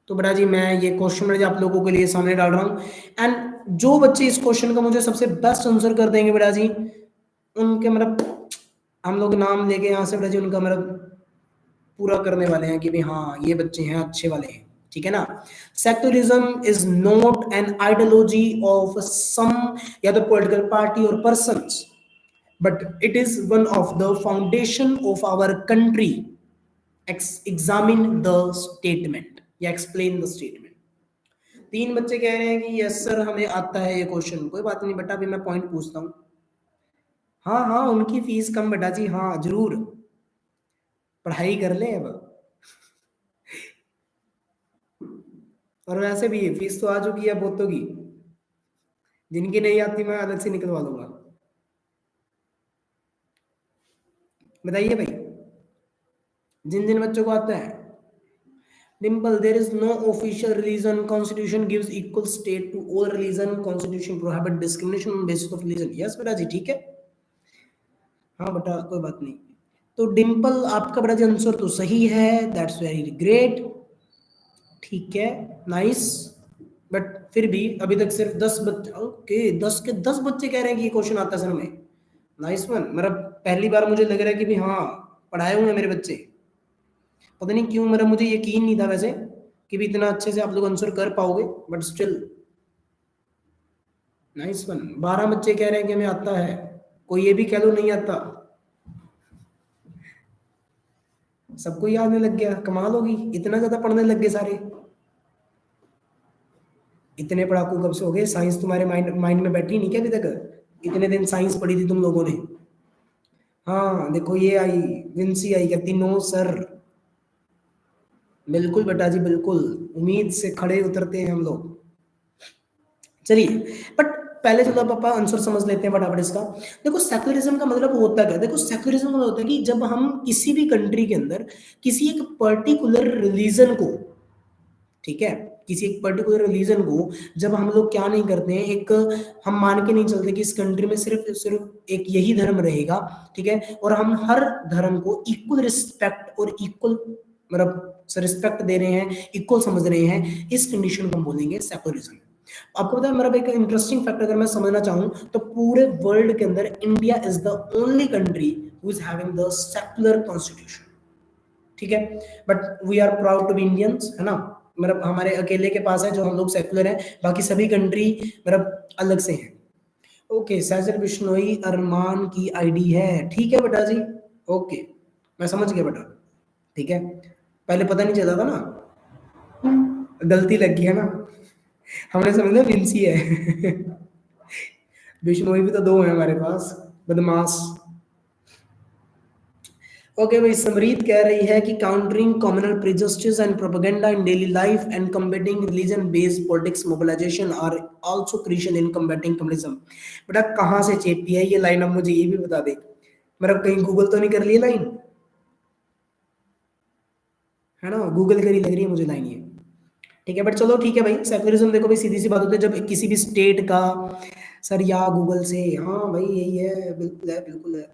तो बेटा जी मैं ये क्वेश्चन में आप लोगों के लिए सामने डाल रहा हूँ, एंड जो बच्चे इस क्वेश्चन का मुझे सबसे बेस्ट आंसर कर देंगे बेटा जी, उनके मतलब हम लोग नाम लेके यहाँ से बेटा जी उनका मतलब पूरा करने वाले हैं कि भाई हाँ ये बच्चे हैं अच्छे वाले हैं, ठीक है ना। Secularism is not an ideology of some या तो पॉलिटिकल पार्टी और persons, but it is one of the foundation of our country. Examine the statement या एक्सप्लेन द स्टेटमेंट। तीन बच्चे कह रहे हैं कि यस सर हमें आता है ये क्वेश्चन, कोई बात नहीं बेटा, अभी मैं पॉइंट पूछता हूँ। हाँ हाँ उनकी फीस कम बेटा जी, हाँ जरूर पढ़ाई कर ले अब। और वैसे भी फीस तो आ चुकी है बहुतों की, जिनकी नहीं आती मैं अलग से निकलवा दूंगा। बताइए भाई, जिन जिन बच्चों को आता है। Dimple, there is no official religion, constitution gives equal state to all religion, constitution prohibit discrimination on basis of religion. Yes बेटा जी ठीक है, हाँ बेटा कोई बात नहीं। तो डिम्पल आपका बेटा जी आंसर तो सही है, दैट्स वेरी ग्रेट, ठीक है, नाइस। बट फिर भी अभी तक सिर्फ 10 बच्चे, ओके 10 के 10 बच्चे कह रहे हैं कि ये क्वेश्चन आता है सर में। नाइस वन, मतलब पहली बार मुझे लग रहा है कि भी हाँ पढ़ाए हुए हैं मेरे बच्चे। पता नहीं क्यों मेरा मुझे यकीन नहीं था वैसे कि भी इतना अच्छे से आप लोग आंसर कर पाओगे, बट स्टिल नाइस वन। 12 बच्चे कह रहे हैं कि हमें आता है, कोई ये भी कह लो नहीं आता। सबको याद नहीं लग गया, कमाल होगी, इतना ज्यादा पढ़ने लग गए सारे। इतने पढ़ाकू कब से हो गए? साइंस तुम्हारे माइंड माइंड में बैठी नहीं क्या अभी तक? इतने दिन साइंस पढ़ी थी तुम लोगों ने। हाँ देखो ये आई, विंसी आई, कहती नो सर। बिल्कुल बेटा जी बिल्कुल, उम्मीद से खड़े उतरते हैं हम लोग। चलिए, बट पहले चलो पापा आंसर समझ लेते हैं फटाफट इसका। देखो सेक्युलरिज्म का मतलब होता क्या? देखो सेक्युलरिज्म का मतलब होता है कि जब हम किसी भी कंट्री के अंदर किसी एक पर्टिकुलर रिलीजन को, ठीक है, किसी एक पर्टिकुलर रिलीजन को जब हम लोग क्या नहीं करते हैं, एक हम मान के नहीं चलते कि इस कंट्री में सिर्फ सिर्फ एक यही धर्म रहेगा, ठीक है, और हम हर धर्म को इक्वल रिस्पेक्ट और इक्वल मतलब रिस्पेक्ट दे रहे हैं, इक्वल समझ रहे हैं, इस कंडीशन को हम बोलेंगे सेक्युलरिज्म। आपको पता है मेरा एक इंटरेस्टिंग फैक्ट अगर मैं समझना चाहूं तो पूरे वर्ल्ड के अंदर India is the only country who is having the secular constitution, ठीक है, but we are proud to be Indians, है ना। मतलब हमारे अकेले के पास है जो हम लोग सेक्युलर हैं, बाकी सभी कंट्री मतलब अलग से हैं। ओके, सैजल बिश्नोई अरमान की आईडी है, ठीक है बेटा जी, ओके मैं समझ गया बेटा, ठीक है, पहले पता नहीं चला था ना, गलती लग गई है ना, हमने समझा विंसी है। बिश्नोई भी तो दो है हमारे पास, बदमाश। ओके भाई, समरीत कह रही है कि countering communal prejudice and propaganda in daily life and combating religion based politics mobilisation are also crucial in combating communism. बेटा कहाँ से चेपी है ये लाइन, अब मुझे ये भी बता दे, मेरा कहीं गूगल तो नहीं कर लिया लाइन, है ना, गूगल करी लग रही है मुझे लाइन ये, ठीक है, बट चलो ठीक है भाई। सेक्युलरिज्म देखो भाई सीधी सी बात होती है, जब किसी भी स्टेट का, सर या गूगल से, हाँ भाई यही है, बिल्कुल है बिल्कुल है।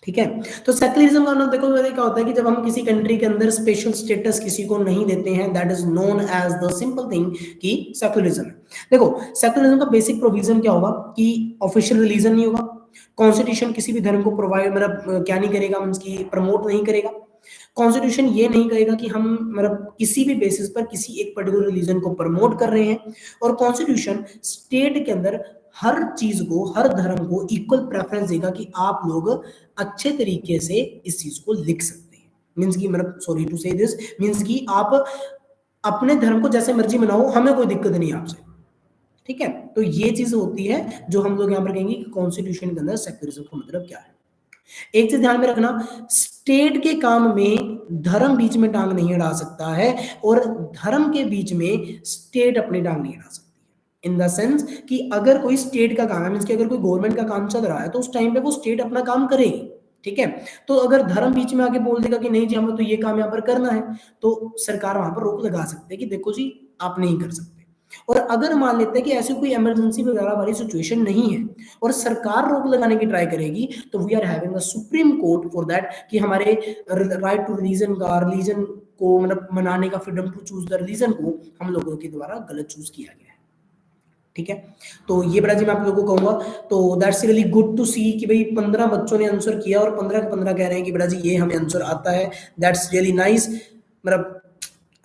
ठीक है। तो सेक्युलरिज्म का मतलब देखो क्या होता है कि जब हम किसी कंट्री के अंदर स्पेशल स्टेटस किसी को नहीं देते हैं, that is known as the simple thing कि सेक्युलरिज्म है। देखो सेक्युलरिज्म का बेसिक प्रोविजन क्या होगा कि ऑफिशियल रिलीजन नहीं होगा, कॉन्स्टिट्यूशन किसी भी धर्म को प्रोवाइड मतलब क्या नहीं करेगा, मींस की प्रमोट नहीं करेगा। कॉन्स्टिट्यूशन ये नहीं कहेगा कि हम मतलब किसी भी बेसिस पर किसी एक पर्टिकुलर रिलीजन को प्रमोट कर रहे हैं। और कॉन्स्टिट्यूशन स्टेट के अंदर हर चीज को, हर धर्म को इक्वल प्रेफरेंस देगा कि आप लोग अच्छे तरीके से इस चीज को लिख सकते हैं। मीन्स की मतलब सॉरी टू से दिस, मीन्स की आप अपने धर्म को जैसे मर्जी मनाओ, हमें कोई दिक्कत नहीं है आपसे। ठीक है। तो ये चीज होती है जो हम लोग यहाँ पर कहेंगे कि कॉन्स्टिट्यूशन के अंदर सेक्युलरिज्म का मतलब क्या है। एक चीज ध्यान में रखना, स्टेट के काम में धर्म बीच में टांग नहीं अड़ा सकता है, और धर्म के बीच में स्टेट अपनी टांग नहीं अड़ा सकती है। इन द सेंस कि अगर कोई स्टेट का काम है, मींस कि अगर कोई गवर्नमेंट का काम चल रहा है तो उस टाइम पे वो स्टेट अपना काम करेगी। ठीक है। तो अगर धर्म बीच में आके बोल देगा कि नहीं जी हमें तो ये काम यहाँ पर करना है, तो सरकार वहां पर रोक लगा सकते हैं कि देखो जी आप नहीं कर सकते। और अगर मान लेते हैं कि ऐसी कोई इमरजेंसी वगैरह वाली सिचुएशन नहीं है और सरकार रोक लगाने की ट्राई करेगी, तो we are having a supreme court for that कि हमारे राइट टू रिलीजन का, रिलीजन को मतलब मनाने का, freedom to choose the religion को हम लोगों के द्वारा गलत चूज किया गया है। ठीक है। तो ये बड़ा जी मैं आप लोगों को कहूंगा। तो दैट्स रियली गुड टू सी कि भाई 15 बच्चों ने आंसर किया और 15 के 15 कह रहे हैं कि बड़ा जी ये हमें आंसर आता है। That's really nice. मतलब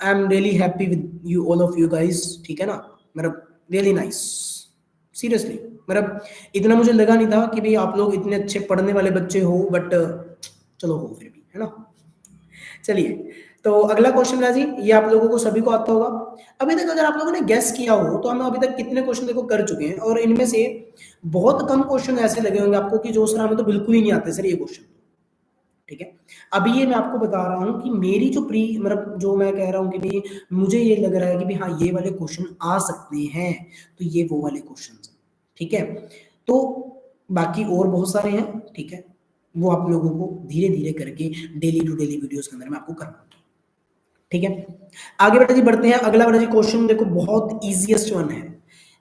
I am really happy with you all of you guys. ठीक है ना, मतलब रियली नाइस, सीरियसली। मतलब इतना मुझे लगा नहीं था कि भाई आप लोग इतने अच्छे पढ़ने वाले बच्चे हो, बट चलो हो फिर भी, है ना। चलिए, तो अगला क्वेश्चन है जी, ये आप लोगों को सभी को आता होगा। अभी तक अगर आप लोगों ने गेस किया हो तो हम अभी तक कितने क्वेश्चन देखो कर चुके हैं, और इनमें से बहुत कम क्वेश्चन ऐसे लगे होंगे आपको कि जो सर हमें तो बिल्कुल ही नहीं आते सर ये क्वेश्चन। ठीक है। अभी ये मैं आपको बता रहा हूं कि मेरी जो प्री मतलब जो मैं कह रहा हूं कि भाई मुझे ये लग रहा है कि भाई हाँ ये वाले क्वेश्चन आ सकते हैं, तो ये वो वाले क्वेश्चन। ठीक है। तो बाकी और बहुत सारे हैं। ठीक है। वो आप लोगों को धीरे धीरे करके डेली टू डेली वीडियोस के अंदर मैं आपको करवाऊंगा। ठीक है। आगे बेटा जी बढ़ते हैं। अगला बेटा जी क्वेश्चन देखो बहुत इजीएस्ट वन है।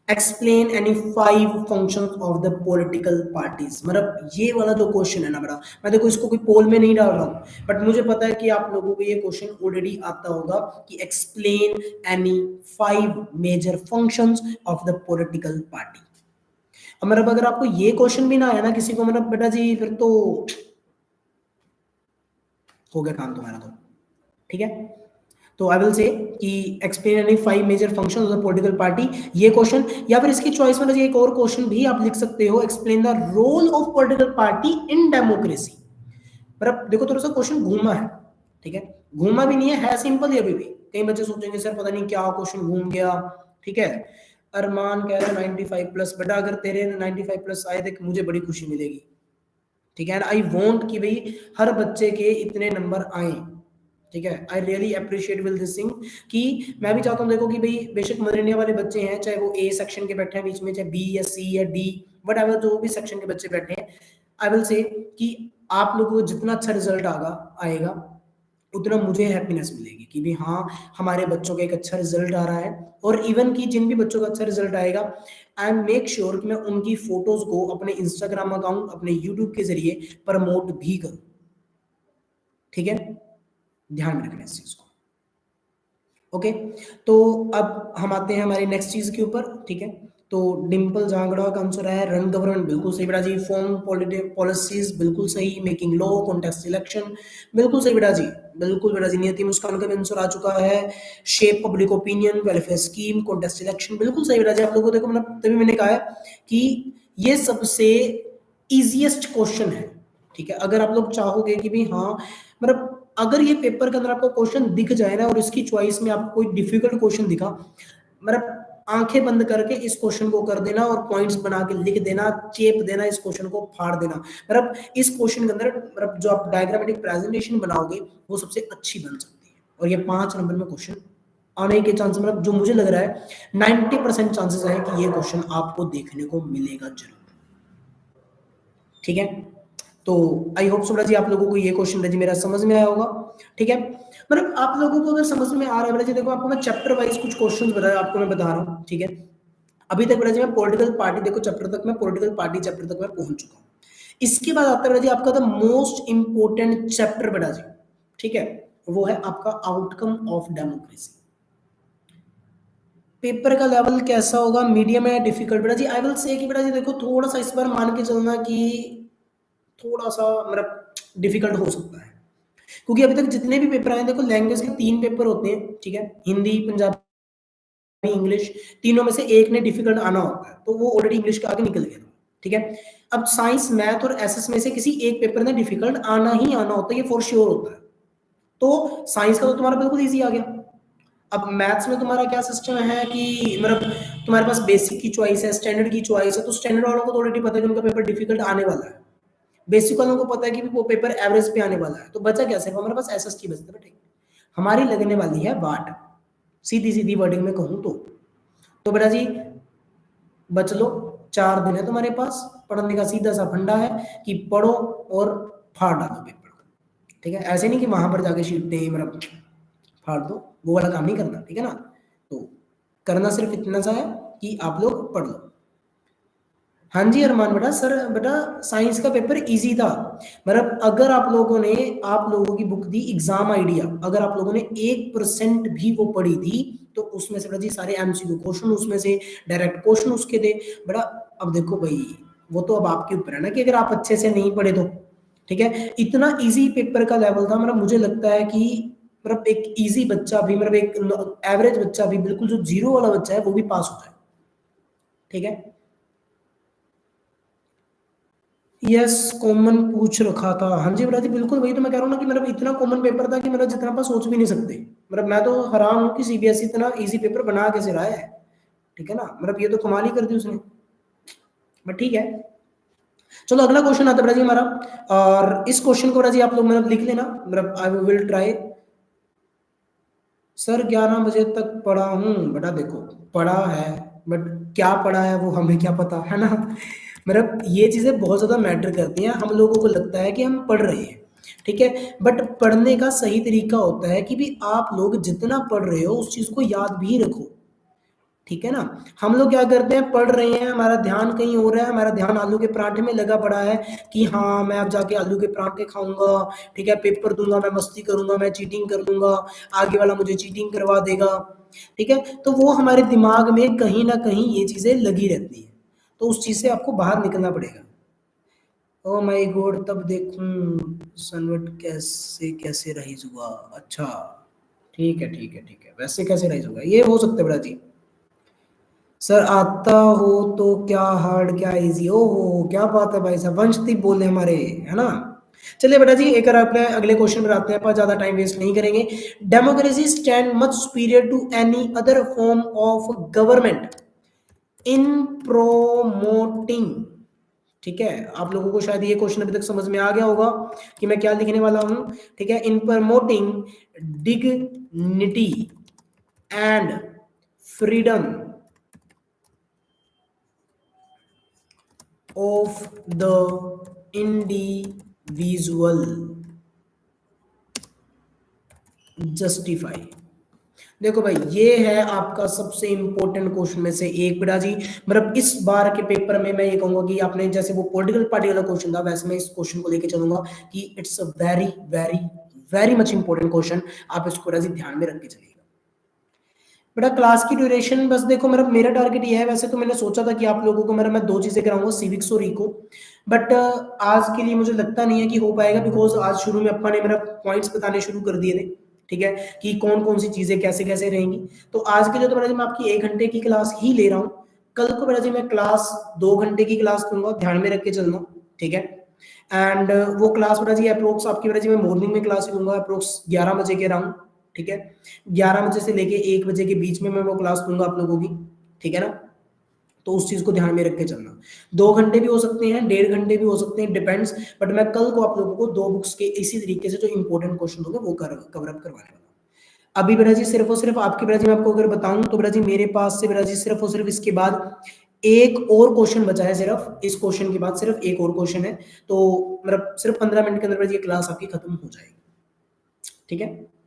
Explain any 5 functions of the political parties. मतलब ये वाला जो क्वेश्चन है ना बेटा, मैं देखो इसको कोई पोल में नहीं डाल रहा हूं, बट मुझे पता है कि आप लोगों को ये क्वेश्चन ऑलरेडी आता होगा कि explain any 5 major functions of the political party. अब मतलब अगर आपको ये क्वेश्चन भी ना आया ना किसी को, मतलब बेटा जी फिर तो हो गया काम तुम्हारा तो। ठीक है। तो आई विल से कि explain any 5 major function of the political party, ये क्वेश्चन। या फिर इसकी चॉइस में एक और क्वेश्चन भी आप लिख सकते हो, explain the role of political party in democracy. मतलब देखो थोड़ा सा क्वेश्चन घूमा है। ठीक है। घूमा भी नहीं है सिंपल ही अभी भी। कई बच्चे सोचेंगे सर पता नहीं क्या क्वेश्चन घूम गया। ठीक है। अरमान कह रहे 95 प्लस। बेटा अगर तेरे 95 प्लस आए थे मुझे बड़ी खुशी मिलेगी। ठीक है। आई वॉन्ट कि भाई हर बच्चे के इतने नंबर आए। ठीक है। I really appreciate will this thing कि मैं भी चाहता हूँ देखो कि भाई बेशक मदर इंडिया वाले बच्चे हैं, चाहे वो ए सेक्शन के बैठे हैं बीच में, चाहे बी या सी या डी, वट एवर जो भी सेक्शन के बच्चे बैठे हैं, आई विल से कि आप लोगों को जितना अच्छा रिजल्ट आएगा उतना मुझे हैप्पीनेस मिलेगी कि भी हाँ हमारे बच्चों का एक अच्छा रिजल्ट आ रहा है। और इवन कि जिन भी बच्चों का अच्छा रिजल्ट आएगा, आई एम मेक श्योर कि मैं उनकी फोटोज को अपने इंस्टाग्राम अकाउंट, अपने यूट्यूब के जरिए प्रमोट भी करूं। ठीक है। ध्यान में रखना इस चीज को। ओके। तो अब हम आते हैं हमारी नेक्स्ट चीज के ऊपर। ठीक है। तो डिम्पल जांगड़ा का आंसर है रन गवर्नमेंट, बिल्कुल सही बेटा जी। फॉर्म पॉलिसीज, बिल्कुल सही। मेकिंग लॉ, कॉन्टेस्ट इलेक्शन, बिल्कुल सही बेटा जी। बिल्कुल बेटा जी। नियति मुस्कान का भी आंसर आ चुका है। Shape public opinion, welfare scheme, contest election, बिल्कुल सही बेटा जी। आप लोगों को देखो मतलब तभी मैंने कहा है कि ये सबसे इजिएस्ट क्वेश्चन है। ठीक है। अगर आप लोग चाहोगे कि भी हाँ मतलब अगर ये पेपर के अंदर आपको क्वेश्चन दिख जाए ना और इसकी चॉइस में आपको कोई डिफिकल्ट क्वेश्चन दिखा, मतलब आंखें बंद करके इस क्वेश्चन को कर देना और पॉइंट्स बना के लिख देना, चेप देना, इस क्वेश्चन को फाड़ देना। मतलब इस क्वेश्चन के अंदर मतलब जो आप डायग्रामेटिक प्रेजेंटेशन बनाओगे वो सबसे अच्छी बन सकती है। और ये 5 नंबर में क्वेश्चन आने के चांस, मतलब जो मुझे लग रहा है 90% चांसेस है कि ये क्वेश्चन आपको देखने को मिलेगा जरूर। ठीक है। तो आई होप सो जी आप लोगों को ये क्वेश्चन जी मेरा समझ में आया होगा। ठीक है। मतलब आप लोगों को अगर समझ में आ रहा है जी, देखो आपको मैं चैप्टर वाइज कुछ क्वेश्चंस बताया, आपको मैं बता रहा हूँ। ठीक है। अभी तक जी मैं पॉलिटिकल पार्टी देखो चैप्टर तक, मैं पॉलिटिकल पार्टी चैप्टर तक मैं पहुंच चुका हूँ। इसके बाद आता है बेटा जी आपका द मोस्ट इंपोर्टेंट चैप्टर बेटा जी, ठीक है, वो है आपका आउटकम ऑफ डेमोक्रेसी। पेपर का लेवल कैसा होगा, मीडियम है डिफिकल्ट बेटा जी? आई विल से कि बेटा जी देखो थोड़ा सा इस बार मान के चलना कि थोड़ा सा मतलब डिफिकल्ट हो सकता है, क्योंकि अभी तक जितने भी पेपर आए देखो लैंग्वेज के 3 पेपर होते हैं, ठीक है, हिंदी, पंजाबी, इंग्लिश, तीनों में से एक ने डिफिकल्ट आना होता है, तो वो ऑलरेडी इंग्लिश के आगे निकल गया, ठीक है। अब साइंस, मैथ और एसएस में से किसी एक पेपर ने डिफिकल्ट आना ही आना होता है, ये फॉर श्योर होता है। तो साइंस का तो तुम्हारा बिल्कुल ईजी आ गया। अब मैथ्स में तुम्हारा क्या सिस्टम है कि मतलब तुम्हारे पास बेसिक की चॉइस है, स्टैंडर्ड की चॉइस है, तो स्टैंडर्ड वालों को तो ऑलरेडी पता है कि उनका पेपर डिफिकल्ट आने वाला है, बेसिक वालों को पता है कि वो पेपर एवरेज पे आने वाला है, तो बचा क्या सिर्फ हमारे पास एसएसटी बचता है, ठीक। हमारी लगने वाली है वाट, सीधी सीधी वर्डिंग में कहूं तो बेटा जी बच लो, 4 दिन है तुम्हारे पास, पढ़ने का सीधा सा फंडा है कि पढ़ो और फाड़ डालो पेपर, ठीक है, ऐसे नहीं कि वहां पर जाके शीट दे मतलब फाड़ दो, वो वाला काम नहीं करना, ठीक है ना। तो करना सिर्फ इतना सा है कि आप लोग पढ़ लो। हाँ जी अरमान बेटा, सर बेटा साइंस का पेपर इजी था, मतलब अगर आप लोगों ने, आप लोगों की बुक दी एग्जाम आइडिया, अगर आप लोगों ने 1% भी वो पढ़ी थी तो उसमें से बेटा जी सारे एमसीक्यू क्वेश्चन उसमें से डायरेक्ट क्वेश्चन उसके थे बेटा। अब देखो भाई वो तो अब आपके ऊपर है ना कि अगर आप अच्छे से नहीं पढ़े तो, ठीक है, इतना इजी पेपर का लेवल था, मतलब मुझे लगता है कि मतलब एक इजी बच्चा भी, मतलब एक एवरेज बच्चा भी, बिल्कुल जो जीरो वाला बच्चा है वो भी पास होता है, ठीक है। यस, कॉमन पूछ रखा था, हाँ जी बेटा जी बिल्कुल, वही तो मैं कह रहा हूँ ना कि मतलब इतना कॉमन पेपर था कि मतलब जितना आप सोच भी नहीं सकते, मतलब मैं तो हैरान हूँ कि सीबीएसई इतना इजी पेपर बना कैसे रहा है, ठीक है ना, मतलब ये तो कमाल ही कर दी उसने, बट ठीक है। चलो अगला क्वेश्चन आता है बेटा जी हमारा, और इस क्वेश्चन को बेटा जी आप लोग मतलब लिख लेना, मतलब आई विल ट्राई। सर 11 बजे तक पढ़ा हूँ बेटा, देखो पढ़ा है बट क्या पढ़ा है वो हमें क्या पता है ना, मतलब ये चीजें बहुत ज्यादा मैटर करती हैं, हम लोगों को लगता है कि हम पढ़ रहे हैं, ठीक है, बट पढ़ने का सही तरीका होता है कि भी आप लोग जितना पढ़ रहे हो उस चीज को याद भी रखो, ठीक है ना। हम लोग क्या करते हैं, पढ़ रहे हैं, हमारा ध्यान कहीं और है, हमारा ध्यान आलू के पराठे में लगा पड़ा है कि हाँ मैं अब जाके आलू के पराठे खाऊंगा, ठीक है, पेपर दूंगा, मैं मस्ती करूंगा, मैं चीटिंग कर लूंगा, आगे वाला मुझे चीटिंग करवा देगा, ठीक है, तो वो हमारे दिमाग में कहीं ना कहीं ये चीजें लगी रहती है, तो उस चीज से आपको बाहर निकलना पड़ेगा। ओ माय गॉड, तब देखूं सनवट कैसे कैसे रहीज हुआ, अच्छा ठीक है ठीक है ठीक है, वैसे कैसे रहीज होगा, ये हो सकता है बेटा जी। सर आता हो तो क्या हार्ड क्या इजी, ओ हो क्या बात है भाई साहब, वंशदीप बोले हमारे, है ना। चलिए बेटा जी एक और अपने अगले क्वेश्चन पर आते हैं, पर ज्यादा टाइम वेस्ट नहीं करेंगे। Democracy stand much superior to any other form of government in promoting, ठीक है, आप लोगों को शायद ये क्वेश्चन अभी तक समझ में आ गया होगा कि मैं क्या लिखने वाला हूं, ठीक है, इन promoting dignity and freedom of the individual justify. देखो भाई ये है आपका सबसे इंपॉर्टेंट क्वेश्चन में से एक बेटा जी, मतलब इस बार के पेपर में मैं ये कहूंगा कि आपने जैसे वो पॉलिटिकल पार्टी वाला क्वेश्चन था, वैसे मैं इस क्वेश्चन को लेके चलूंगा कि it's a very very very much important question, आप इसको बेटा जी ध्यान में रख के चलिएगा। बेटा क्लास की ड्यूरेशन बस देखो, मेरा टारगेट ये है, वैसे तो मैंने सोचा था कि आप लोगों को मैं 2 चीजें कराऊंगा, सिविक्स और इको, बट आज के लिए मुझे लगता नहीं है कि हो पाएगा, बिकॉज आज शुरू में अपना ने मेरा पॉइंट्स बताने शुरू कर दिए थे, ठीक है, कि कौन कौन सी चीजें कैसे कैसे रहेंगी, तो आज के लिए तो बेटा जी मैं आपकी 1 घंटे की क्लास ही ले रहा हूँ, कल को बेटा जी मैं क्लास 2 घंटे की क्लास दूंगा, ध्यान में रख के चलना, ठीक है। एंड वो क्लास बेटा जी अप्रोक्स आपकी बेटा जी मैं मॉर्निंग में क्लास लूंगा अप्रोक्स 11 बजे के अराउंड, ठीक है, 11 बजे से लेके 1 बजे के बीच में मैं वो क्लास दूंगा आप लोगों की, ठीक है ना, तो उस चीज को ध्यान में रख के चलना। 2 घंटे भी हो सकते हैं, 1.5 घंटे भी हो सकते हैं, डिपेंड्स, बट मैं कल को आप लोगों को 2 बुक्स के इसी तरीके से जो इंपॉर्टेंट क्वेश्चन होंगे वो कवर अप करवाने वाला हूं। अभी बेटा जी सिर्फ और सिर्फ आपकी बेटा जी मैं आपको अगर बताऊं तो बेटा जी मेरे पास से बेटा जी सिर्फ और सिर्फ इसके बाद एक और क्वेश्चन बचा है, सिर्फ इस क्वेश्चन के बाद सिर्फ एक और क्वेश्चन है, तो मतलब सिर्फ 15 मिनट के अंदर बेटा जी ये क्लास आपकी खत्म हो जाएगी, ठीक है।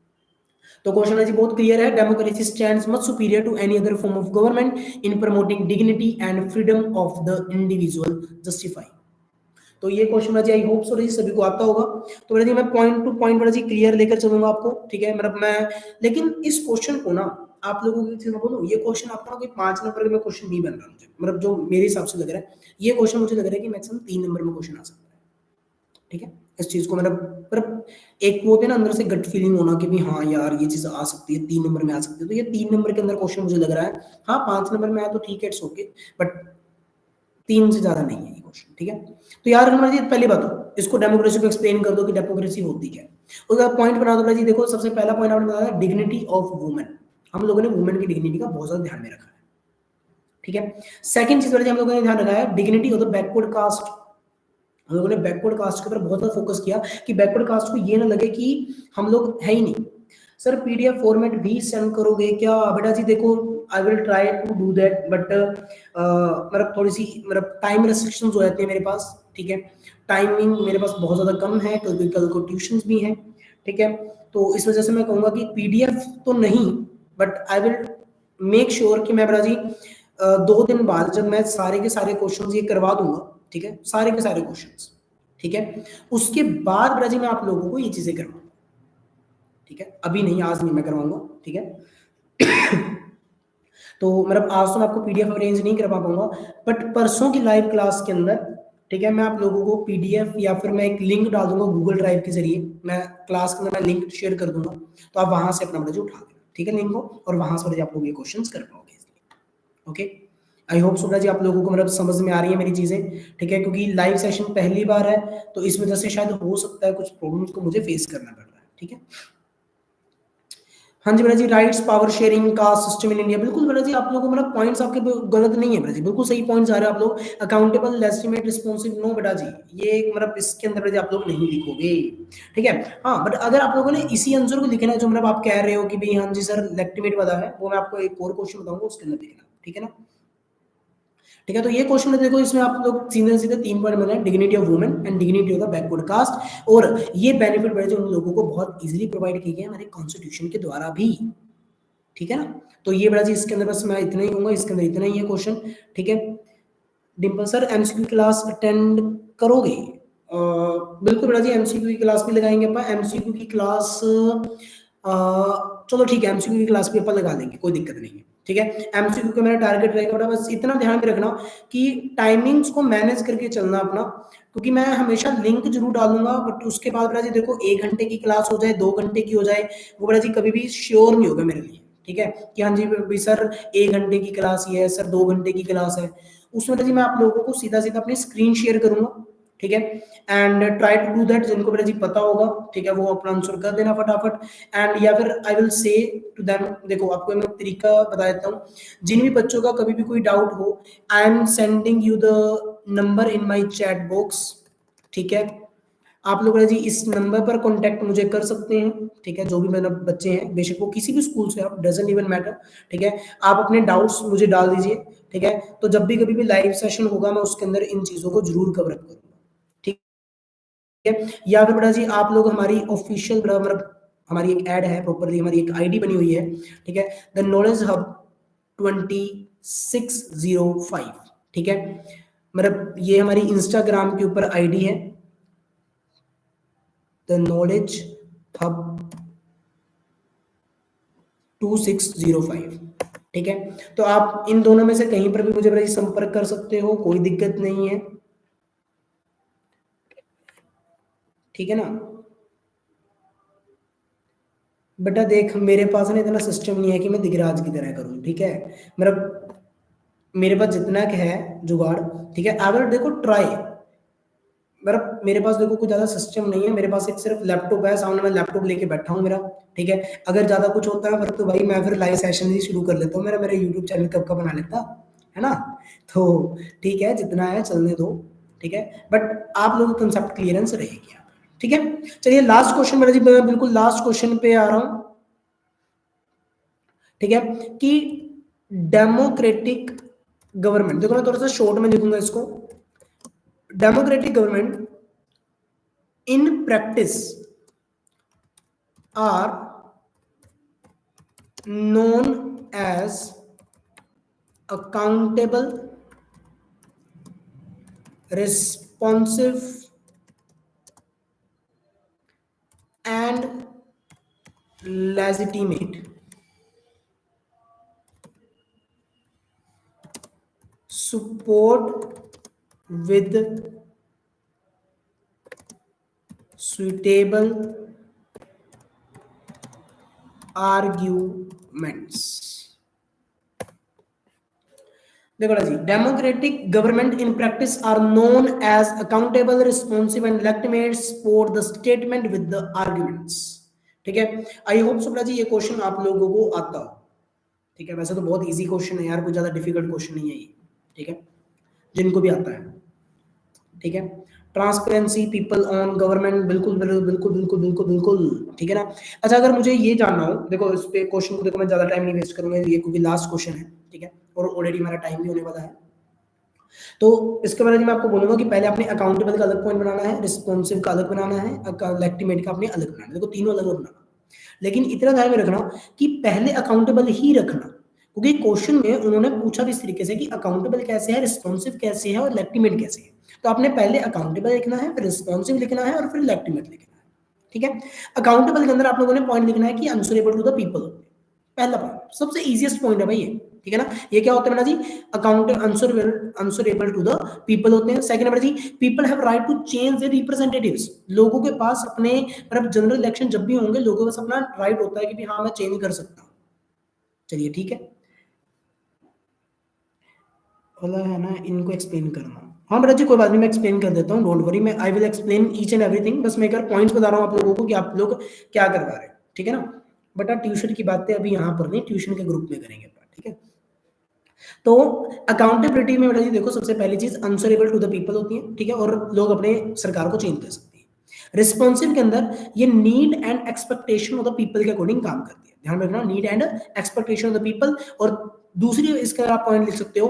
तो क्वेश्चन है जी बहुत क्लियर है, democracy stands much superior to any other form of government in promoting dignity and freedom of the individual justify. तो ये क्वेश्चन बेटा जी आई होप सो जी सभी को आता होगा। तो बेटा जी मैं पॉइंट टू पॉइंट बेटा जी क्लियर लेकर चलूंगा आपको, ठीक है। मतलब मैं, लेकिन इस क्वेश्चन को ना आप लोगों की चीज बोलूं, ये क्वेश्चन आपका ना कोई 5 नंबर में क्वेश्चन नहीं बन रहा मुझे, मतलब जो मेरे हिसाब से लग रहा है, ये क्वेश्चन मुझे लग रहा है कि मैक्सिमम 3 नंबर में क्वेश्चन आ सकता है, ठीक है। इस चीज को मतलब एक वो होते ना अंदर से गट फीलिंग होना कि भी हाँ यार ये चीज आ सकती है, 3 नंबर में आ सकती है, तो ये 3 नंबर के अंदर क्वेश्चन मुझे लग रहा है। हाँ 5 नंबर में आया तो ठीक है, इट्स ओके, बट 3 से ज्यादा नहीं है ये क्वेश्चन, ठीक है। तो यार हमारा जी पहली बात हो, इसको डेमोक्रेसी को एक्सप्लेन कर दो कि डेमोक्रेसी होती क्या है। उसका पॉइंट बना दो जी। देखो सबसे पहला पॉइंट आपने बताया डिग्निटी ऑफ वुमेन, हम लोगों ने वुमेन की डिग्निटी का बहुत ज्यादा ध्यान में रखा है, ठीक है। सेकंड चीज हम लोगों ने ध्यान रखा है dignity of the backward caste, हम लोगों ने बैकवर्ड कास्ट के ऊपर बहुत ज्यादा फोकस किया कि बैकवर्ड कास्ट को ये ना लगे कि हम लोग है ही नहीं। सर पीडीएफ फॉर्मेट भी सेंड करोगे क्या बेटा जी? देखो I will try to do that, but मतलब थोड़ी सी मतलब टाइम रेस्ट्रिक्शंस हो जाते हैं मेरे पास, ठीक है। टाइमिंग मेरे पास बहुत ज्यादा कम है क्योंकि कल को ट्यूशंस भी हैं, ठीक है। तो इस वजह से मैं कहूंगा कि पीडीएफ तो नहीं, but I will make sure कि मैं बेटा जी 2 दिन बाद जब मैं सारे के सारे क्वेश्चंस ये करवा दूंगा, ठीक है, सारे के सारे क्वेश्चंस, ठीक है, उसके बाद बेटा जी मैं आप लोगों को ये चीजें करवाऊंगा, ठीक है। अभी नहीं, आज नहीं मैं करवाऊंगा, ठीक है। तो मतलब आज तो मैं आपको पीडीएफ अरेंज नहीं करवा पाऊंगा, बट परसों की लाइव क्लास के अंदर, ठीक है, मैं आप लोगों को पीडीएफ या फिर मैं एक लिंक डाल दूंगा गूगल ड्राइव के जरिए, मैं क्लास के अंदर मैं लिंक शेयर कर दूंगा, तो आप वहां से अपना बड़ा उठा देना, ठीक है, लिंक को, और वहां से आप लोग ये क्वेश्चंस कर पाओगे, ओके। आई होप सो जी आप लोगों को मतलब समझ में आ रही है मेरी चीजें, ठीक है, क्योंकि लाइव सेशन पहली बार है तो इस वजह से शायद हो सकता है कुछ प्रॉब्लम्स को मुझे फेस करना पड़ रहा है, ठीक है। हाँ जी बेटा जी, राइट्स पावर शेयरिंग का सिस्टम इन इंडिया, बिल्कुल बेटा जी आप लोगों को मतलब पॉइंट्स आपके गलत नहीं है बेटा जी, बिल्कुल सही पॉइंट्स आ रहे हैं आप लोग। अकाउंटेबल, लेजिटिमेट, रिस्पॉन्सिव, नो बेटा जी, ये मतलब इसके अंदर बेटा जी आप लोग नहीं लिखोगे, ठीक है। हाँ बट अगर आप लोगों ने इसी आंसर को लिखना है जो मतलब आप कह रहे हो कि भाई हाँ जी सर लेक्टिमेट वाला है, वो मैं आपको एक और क्वेश्चन बताऊंगा उसके अंदर लिखना, ठीक है ना। ठीक है, तो ये क्वेश्चन में देखो इसमें आप लोग सीधे सीधे 3 पॉइंट बने, dignity of women and dignity of the backward caste, और ये बेनिफिट बड़े जो उन लोगों को बहुत इजीली प्रोवाइड किए गए हमारे कॉन्स्टिट्यूशन के द्वारा भी, ठीक है ना। तो ये बड़ा जी इसके अंदर बस मैं इतना ही कहूंगा, इसके अंदर इतना ही है क्वेश्चन, ठीक है। Dimple sir MCQ class attend करोगे? बिल्कुल बेटा जी एमसीक्यू की क्लास भी लगाएंगे अपन, एमसीक्यू की क्लास चलो ठीक है, एमसीक्यू की क्लास भी अपन लगा देंगे, कोई दिक्कत नहीं है, ठीक है। एमसीक्यू का मेरा टारगेट रहेगा बेटा, बस इतना ध्यान में रखना कि टाइमिंग्स को मैनेज करके चलना अपना, क्योंकि मैं हमेशा लिंक जरूर डालूंगा, बट उसके बाद बेटा जी देखो 1 घंटे की क्लास हो जाए 2 घंटे की हो जाए, वो बेटा जी कभी भी श्योर नहीं होगा मेरे लिए, ठीक है, कि हाँ जी भाई सर 1 घंटे की क्लास ही है, सर 2 घंटे की क्लास है, उसमें बेटा जी मैं आप लोगों को सीधा सीधा अपनी स्क्रीन शेयर करूंगा, ठीक है। And try to do that, जिनको बेटा जी पता होगा, ठीक है, वो अपना आंसर कर देना फटाफट, एंड या फिर I will say to them, देखो आपको मैं तरीका बता देता हूँ, जिन भी बच्चों का कभी भी कोई डाउट हो, I am sending you the number in my chat box, ठीक है। आप लोग जी इस नंबर पर कांटेक्ट मुझे कर सकते हैं, ठीक है, जो भी मेरे बच्चे हैं, बेशक वो किसी भी स्कूल से आप, डजंट इवन मैटर, ठीक है। आप अपने डाउट्स मुझे डाल दीजिए, ठीक है, तो जब भी कभी भी लाइव सेशन होगा मैं उसके अंदर इन चीजों को जरूर कवर अप करूंगा, ठीक है। या फिर बेटा जी आप लोग हमारी ऑफिशियल मतलब हमारी एक ऐड है, प्रॉपरली हमारी एक आईडी बनी हुई है, ठीक है, द नॉलेज हब 2605, ठीक है, मतलब ये हमारी इंस्टाग्राम के ऊपर आईडी है, द नॉलेज हब 2605, ठीक है। तो आप इन दोनों में से कहीं पर भी मुझे भाई संपर्क कर सकते हो, कोई दिक्कत नहीं है, ठीक है ना। बेटा देख मेरे पास ना इतना सिस्टम नहीं है कि मैं दिगराज की तरह करूं, ठीक है, मतलब मेरे पास जितना है जुगाड़, ठीक है, अगर देखो ट्राई, मतलब मेरे पास देखो कुछ ज्यादा सिस्टम नहीं है, मेरे पास एक सिर्फ लैपटॉप है, सामने मैं लैपटॉप लेके बैठा हूँ मेरा, ठीक है। अगर ज्यादा कुछ होता है फिर तो भाई मैं फिर लाइव सेशन ही शुरू कर लेता हूँ, मेरा मेरा यूट्यूब चैनल कब का बना लेता, है ना। तो ठीक है जितना है चलने दो, ठीक है, बट आप लोगों को कंसेप्ट क्लियरेंस रहेगी यहाँ पे, ठीक है। चलिए लास्ट क्वेश्चन मेरा जी, मैं बिल्कुल लास्ट क्वेश्चन पे आ रहा हूँ, ठीक है, कि डेमोक्रेटिक गवर्नमेंट, देखो मैं थोड़ा सा शॉर्ट में लिखूंगा इसको, democratic government in practice are known as accountable, responsible responsive and legitimate support with suitable arguments। देखो ना जी, democratic government in practice are known as accountable, responsive and legitimate support the statement with the arguments. ठीक है, I hope Subra जी ये question आप लोगों को आता हो। ठीक है, वैसे तो बहुत इजी क्वेश्चन है यार, कोई ज्यादा डिफिकल्ट क्वेश्चन नहीं है ये। ठीक है, जिनको भी आता है। ठीक है, ट्रांसपेरेंसी, पीपल ऑन गवर्नमेंट, बिल्कुल बिल्कुल बिल्कुल बिल्कुल बिल्कुल बिल्कुल। ठीक है ना। अच्छा, अगर मुझे ये जानना हो, देखो इस पे क्वेश्चन को देखो मैं ज्यादा टाइम नहीं वेस्ट करूंगा ये, क्योंकि लास्ट क्वेश्चन है। ठीक है, और ऑलरेडी हमारा टाइम भी होने वाला है। तो इसके बारे में मैं आपको बोलूंगा कि पहले आपने अकाउंटेबल का अलग पॉइंट बनाना है, रिस्पॉन्सिव का अलग बनाना है, लेजिटिमेट का आपने अलग बनाना है। देखो तीनों अलग अलग बनाना, लेकिन इतना ध्यान में रखना कि पहले अकाउंटेबल ही रखना, क्योंकि क्वेश्चन में उन्होंने पूछा भी इस तरीके से कि अकाउंटेबल कैसे है, रिस्पॉन्सिव कैसे है और लेजिटिमेट कैसे है। तो आपने पहले अकाउंटेबल लिखना है, फिर रिस्पॉन्सिव लिखना है और फिर लेजिटिमेट लिखना है। ठीक है, अकाउंटेबल के अंदर आप लोगों ने पॉइंट लिखना है कि आंसरेबल टू द पीपल। पहला पॉइंट सबसे इजीएस्ट पॉइंट है भाई ये। ठीक है ना, ये क्या होता है बेटा जी, account answerable to the people होते हैं। सेकंड बेटा जी, people have right to change their representatives. लोगों के पास अपने मतलब जनरल इलेक्शन जब भी होंगे, लोगों के पास अपना राइट होता है कि भी हाँ मैं चेंज कर सकता हूँ। चलिए ठीक है, वाला है ना, इनको एक्सप्लेन करना। हाँ बेटा जी कोई बात नहीं, मैं एक्सप्लेन कर देता हूँ, डोंट वरी, मैं I will explain each and everything. बस मैं एक पॉइंट्स बता रहा हूँ आप लोगों को कि आप लोग क्या करवा रहे हैं। ठीक है ना, बेटा ट्यूशन की बातें अभी यहाँ पर नहीं, ट्यूशन के ग्रुप में करेंगे। ठीक है, तो अकाउंटेबिलिटी में बेटा जी देखो सबसे पहली चीज आंसरेबल टू द पीपल होती है। ठीक है, और लोग अपने सरकार को चेंज कर सकते हैं। रिस्पॉन्सिव के अंदर ये need and expectation of the people के अकॉर्डिंग काम करती है। ध्यान रखना, need and expectation of the people. और दूसरी इसका आप पॉइंट लिख सकते हो,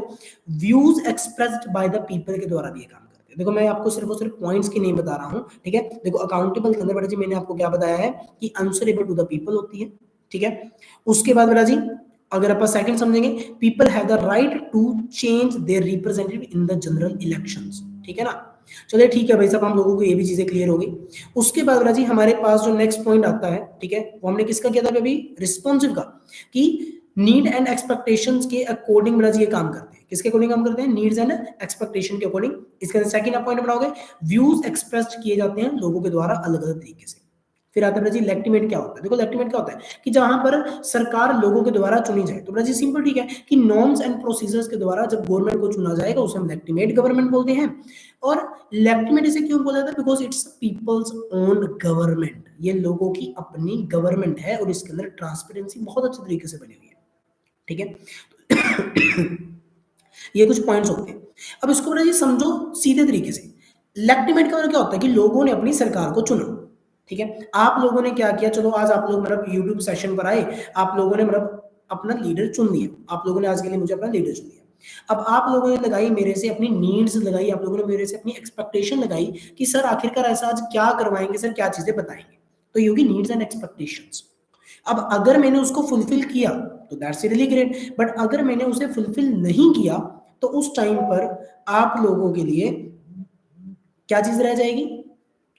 views expressed by the people के द्वारा भी ये काम करते हैं। देखो मैं आपको सिर्फ और सिर्फ पॉइंट्स की नहीं बता रहा हूँ। ठीक है, देखो अकाउंटेबल के अंदर बेटा जी मैंने आपको क्या बताया है कि आंसरेबल टू द पीपल होती है। ठीक है, उसके बाद बेटा जी अगर आप सेकंड समझेंगे, people have the right to change their representative in the general elections. ठीक है ना, चलिए ठीक है भाई साहब, हम लोगों को ये भी चीजें क्लियर हो गई। उसके बाद राजी हमारे पास जो नेक्स्ट पॉइंट आता है, ठीक है, वो हमने किसका किया था अभी, रिस्पॉन्सिव का, कि नीड एंड एक्सपेक्टेशंस के अकॉर्डिंग राजी ये काम करते हैं। किसके अकॉर्डिंग काम करते हैं, नीड्स एंड एक्सपेक्टेशन के अकॉर्डिंग। इसके सेकंड पॉइंट बनाओगे, व्यूज एक्सप्रेस्ड किए जाते हैं लोगों के द्वारा अलग अलग तरीके से। फिर आता है जी लेजिटिमेट क्या होता है। देखो लेजिटिमेट क्या होता है कि जहां पर सरकार लोगों के द्वारा चुनी जाए। तो जी सिंपल ठीक है कि नॉर्म्स एंड प्रोसीजर्स के द्वारा जब गवर्नमेंट को चुना जाएगा उसे हम लेजिटिमेट गवर्नमेंट बोलते हैं। और लेजिटिमेट इसे क्यों बोला जाता है, because it's people's own government. ये लोगों की अपनी गवर्नमेंट है और इसके अंदर ट्रांसपेरेंसी बहुत अच्छे तरीके से बनी हुई है। ठीक है ये कुछ पॉइंट्स होते हैं। अब इसको जी समझो सीधे तरीके से। लेजिटिमेट का मतलब क्या होता है कि लोगों ने अपनी सरकार को चुना। ठीक है, आप लोगों ने क्या किया, चलो आज आप लोग मतलब यूट्यूब सेशन पर आए, आप लोगों ने मतलब अपना लीडर चुन लिया। आप लोगों ने आज के लिए मुझे अपना लीडर चुन लिया। अब आप लोगों ने लगाई मेरे से अपनी नीड्स लगाई, आप लोगों ने मेरे से अपनी एक्सपेक्टेशन लगाई कि सर आखिरकार ऐसा आज क्या करवाएंगे, सर क्या चीजें बताएंगे। तो ये होगी नीड्स एंड एक्सपेक्टेशंस। अब अगर मैंने उसको फुलफिल किया तो दैट्स रियली ग्रेट, बट अगर मैंने उसे फुलफिल नहीं किया तो उस टाइम पर आप लोगों के लिए क्या चीज रह जाएगी,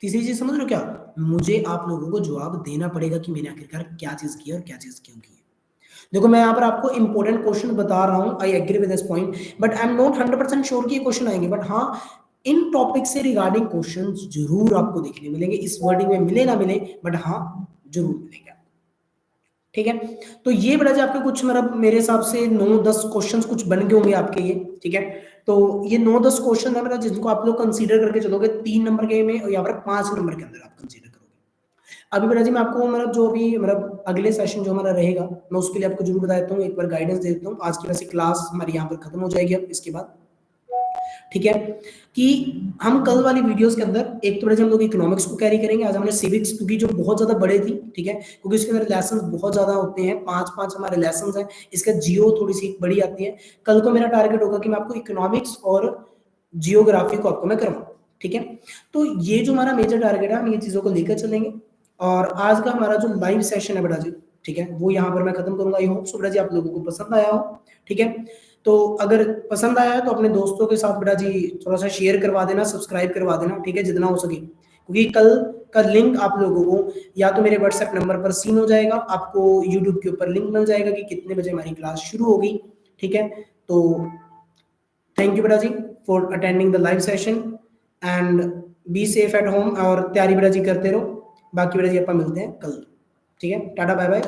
तीसरी चीज समझ लो क्या, मुझे आप लोगों को जवाब देना पड़ेगा कि मैंने आखिरकार क्या चीज की और क्या चीज क्यों की। देखो मैं यहाँ पर आपको इंपॉर्टेंट क्वेश्चन बता रहा हूँ, I agree with this point, but I am not 100% sure कि ये क्वेश्चन आएंगे। बट हाँ, इन टॉपिक से रिगार्डिंग क्वेश्चन जरूर आपको देखने मिलेंगे। इस वर्डिंग में मिले ना मिले, बट हाँ जरूर मिलेंगे। ठीक है, तो ये बड़ा जी आपके कुछ मतलब मेरे हिसाब से 9-10 क्वेश्चन कुछ बन गए होंगे आपके ये। ठीक है, तो ये 9-10 क्वेश्चन है मेरा जिनको आप लोग कंसीडर करके चलोगे 3 नंबर के में, या फिर 5 नंबर के अंदर आप कंसीडर करोगे। अभी बेटा जी मैं आपको मतलब जो भी मतलब अगले सेशन जो हमारा रहेगा, मैं उसके लिए आपको जरूर बता देता हूँ, एक बार गाइडेंस दे देता हूँ। आज की वैसे क्लास हमारी यहाँ पर खत्म हो जाएगी अब इसके बाद। ठीक है, कि हम कल वाली वीडियोस के अंदर एक तो हम लोग इकोनॉमिक्स को कैरी करेंगे। आज हमने सिविक्स, क्योंकि जो बहुत ज्यादा बड़े थी, ठीक है, क्योंकि इसके अंदर लेसन बहुत ज्यादा होते हैं, 5-5 हमारे लेसन हैं। इसका जियो थोड़ी सी बड़ी आती है। कल को मेरा टारगेट होगा कि मैं आपको इकोनॉमिक्स और जियोग्राफी को आपको मैं करवाऊँ। ठीक है, तो ये जो हमारा मेजर टारगेट है, हम ये चीजों को लेकर चलेंगे। और आज का हमारा जो लाइव सेशन है बेटा जी, ठीक है, वो यहाँ पर मैं खत्म करूंगा। आई होप सो बेटा जी आप लोगों को पसंद आया हो। ठीक है, तो अगर पसंद आया है तो अपने दोस्तों के साथ बेटा जी थोड़ा-सा शेयर करवा देना, सब्सक्राइब करवा देना, ठीक है? जितना हो सके। क्योंकि कल का लिंक आप लोगों को या तो मेरे व्हाट्सएप नंबर पर सीन हो जाएगा, आपको यूट्यूब के ऊपर लिंक मिल जाएगा कि कितने बजे हमारी क्लास शुरू होगी, ठीक है? तो थैंक यू बेटा जी for attending the live session and be safe at home और तैयारी बेटा जी करते रहो। बाकी बेटा जी अपन मिलते हैं कल, ठीक है? Tata bye bye.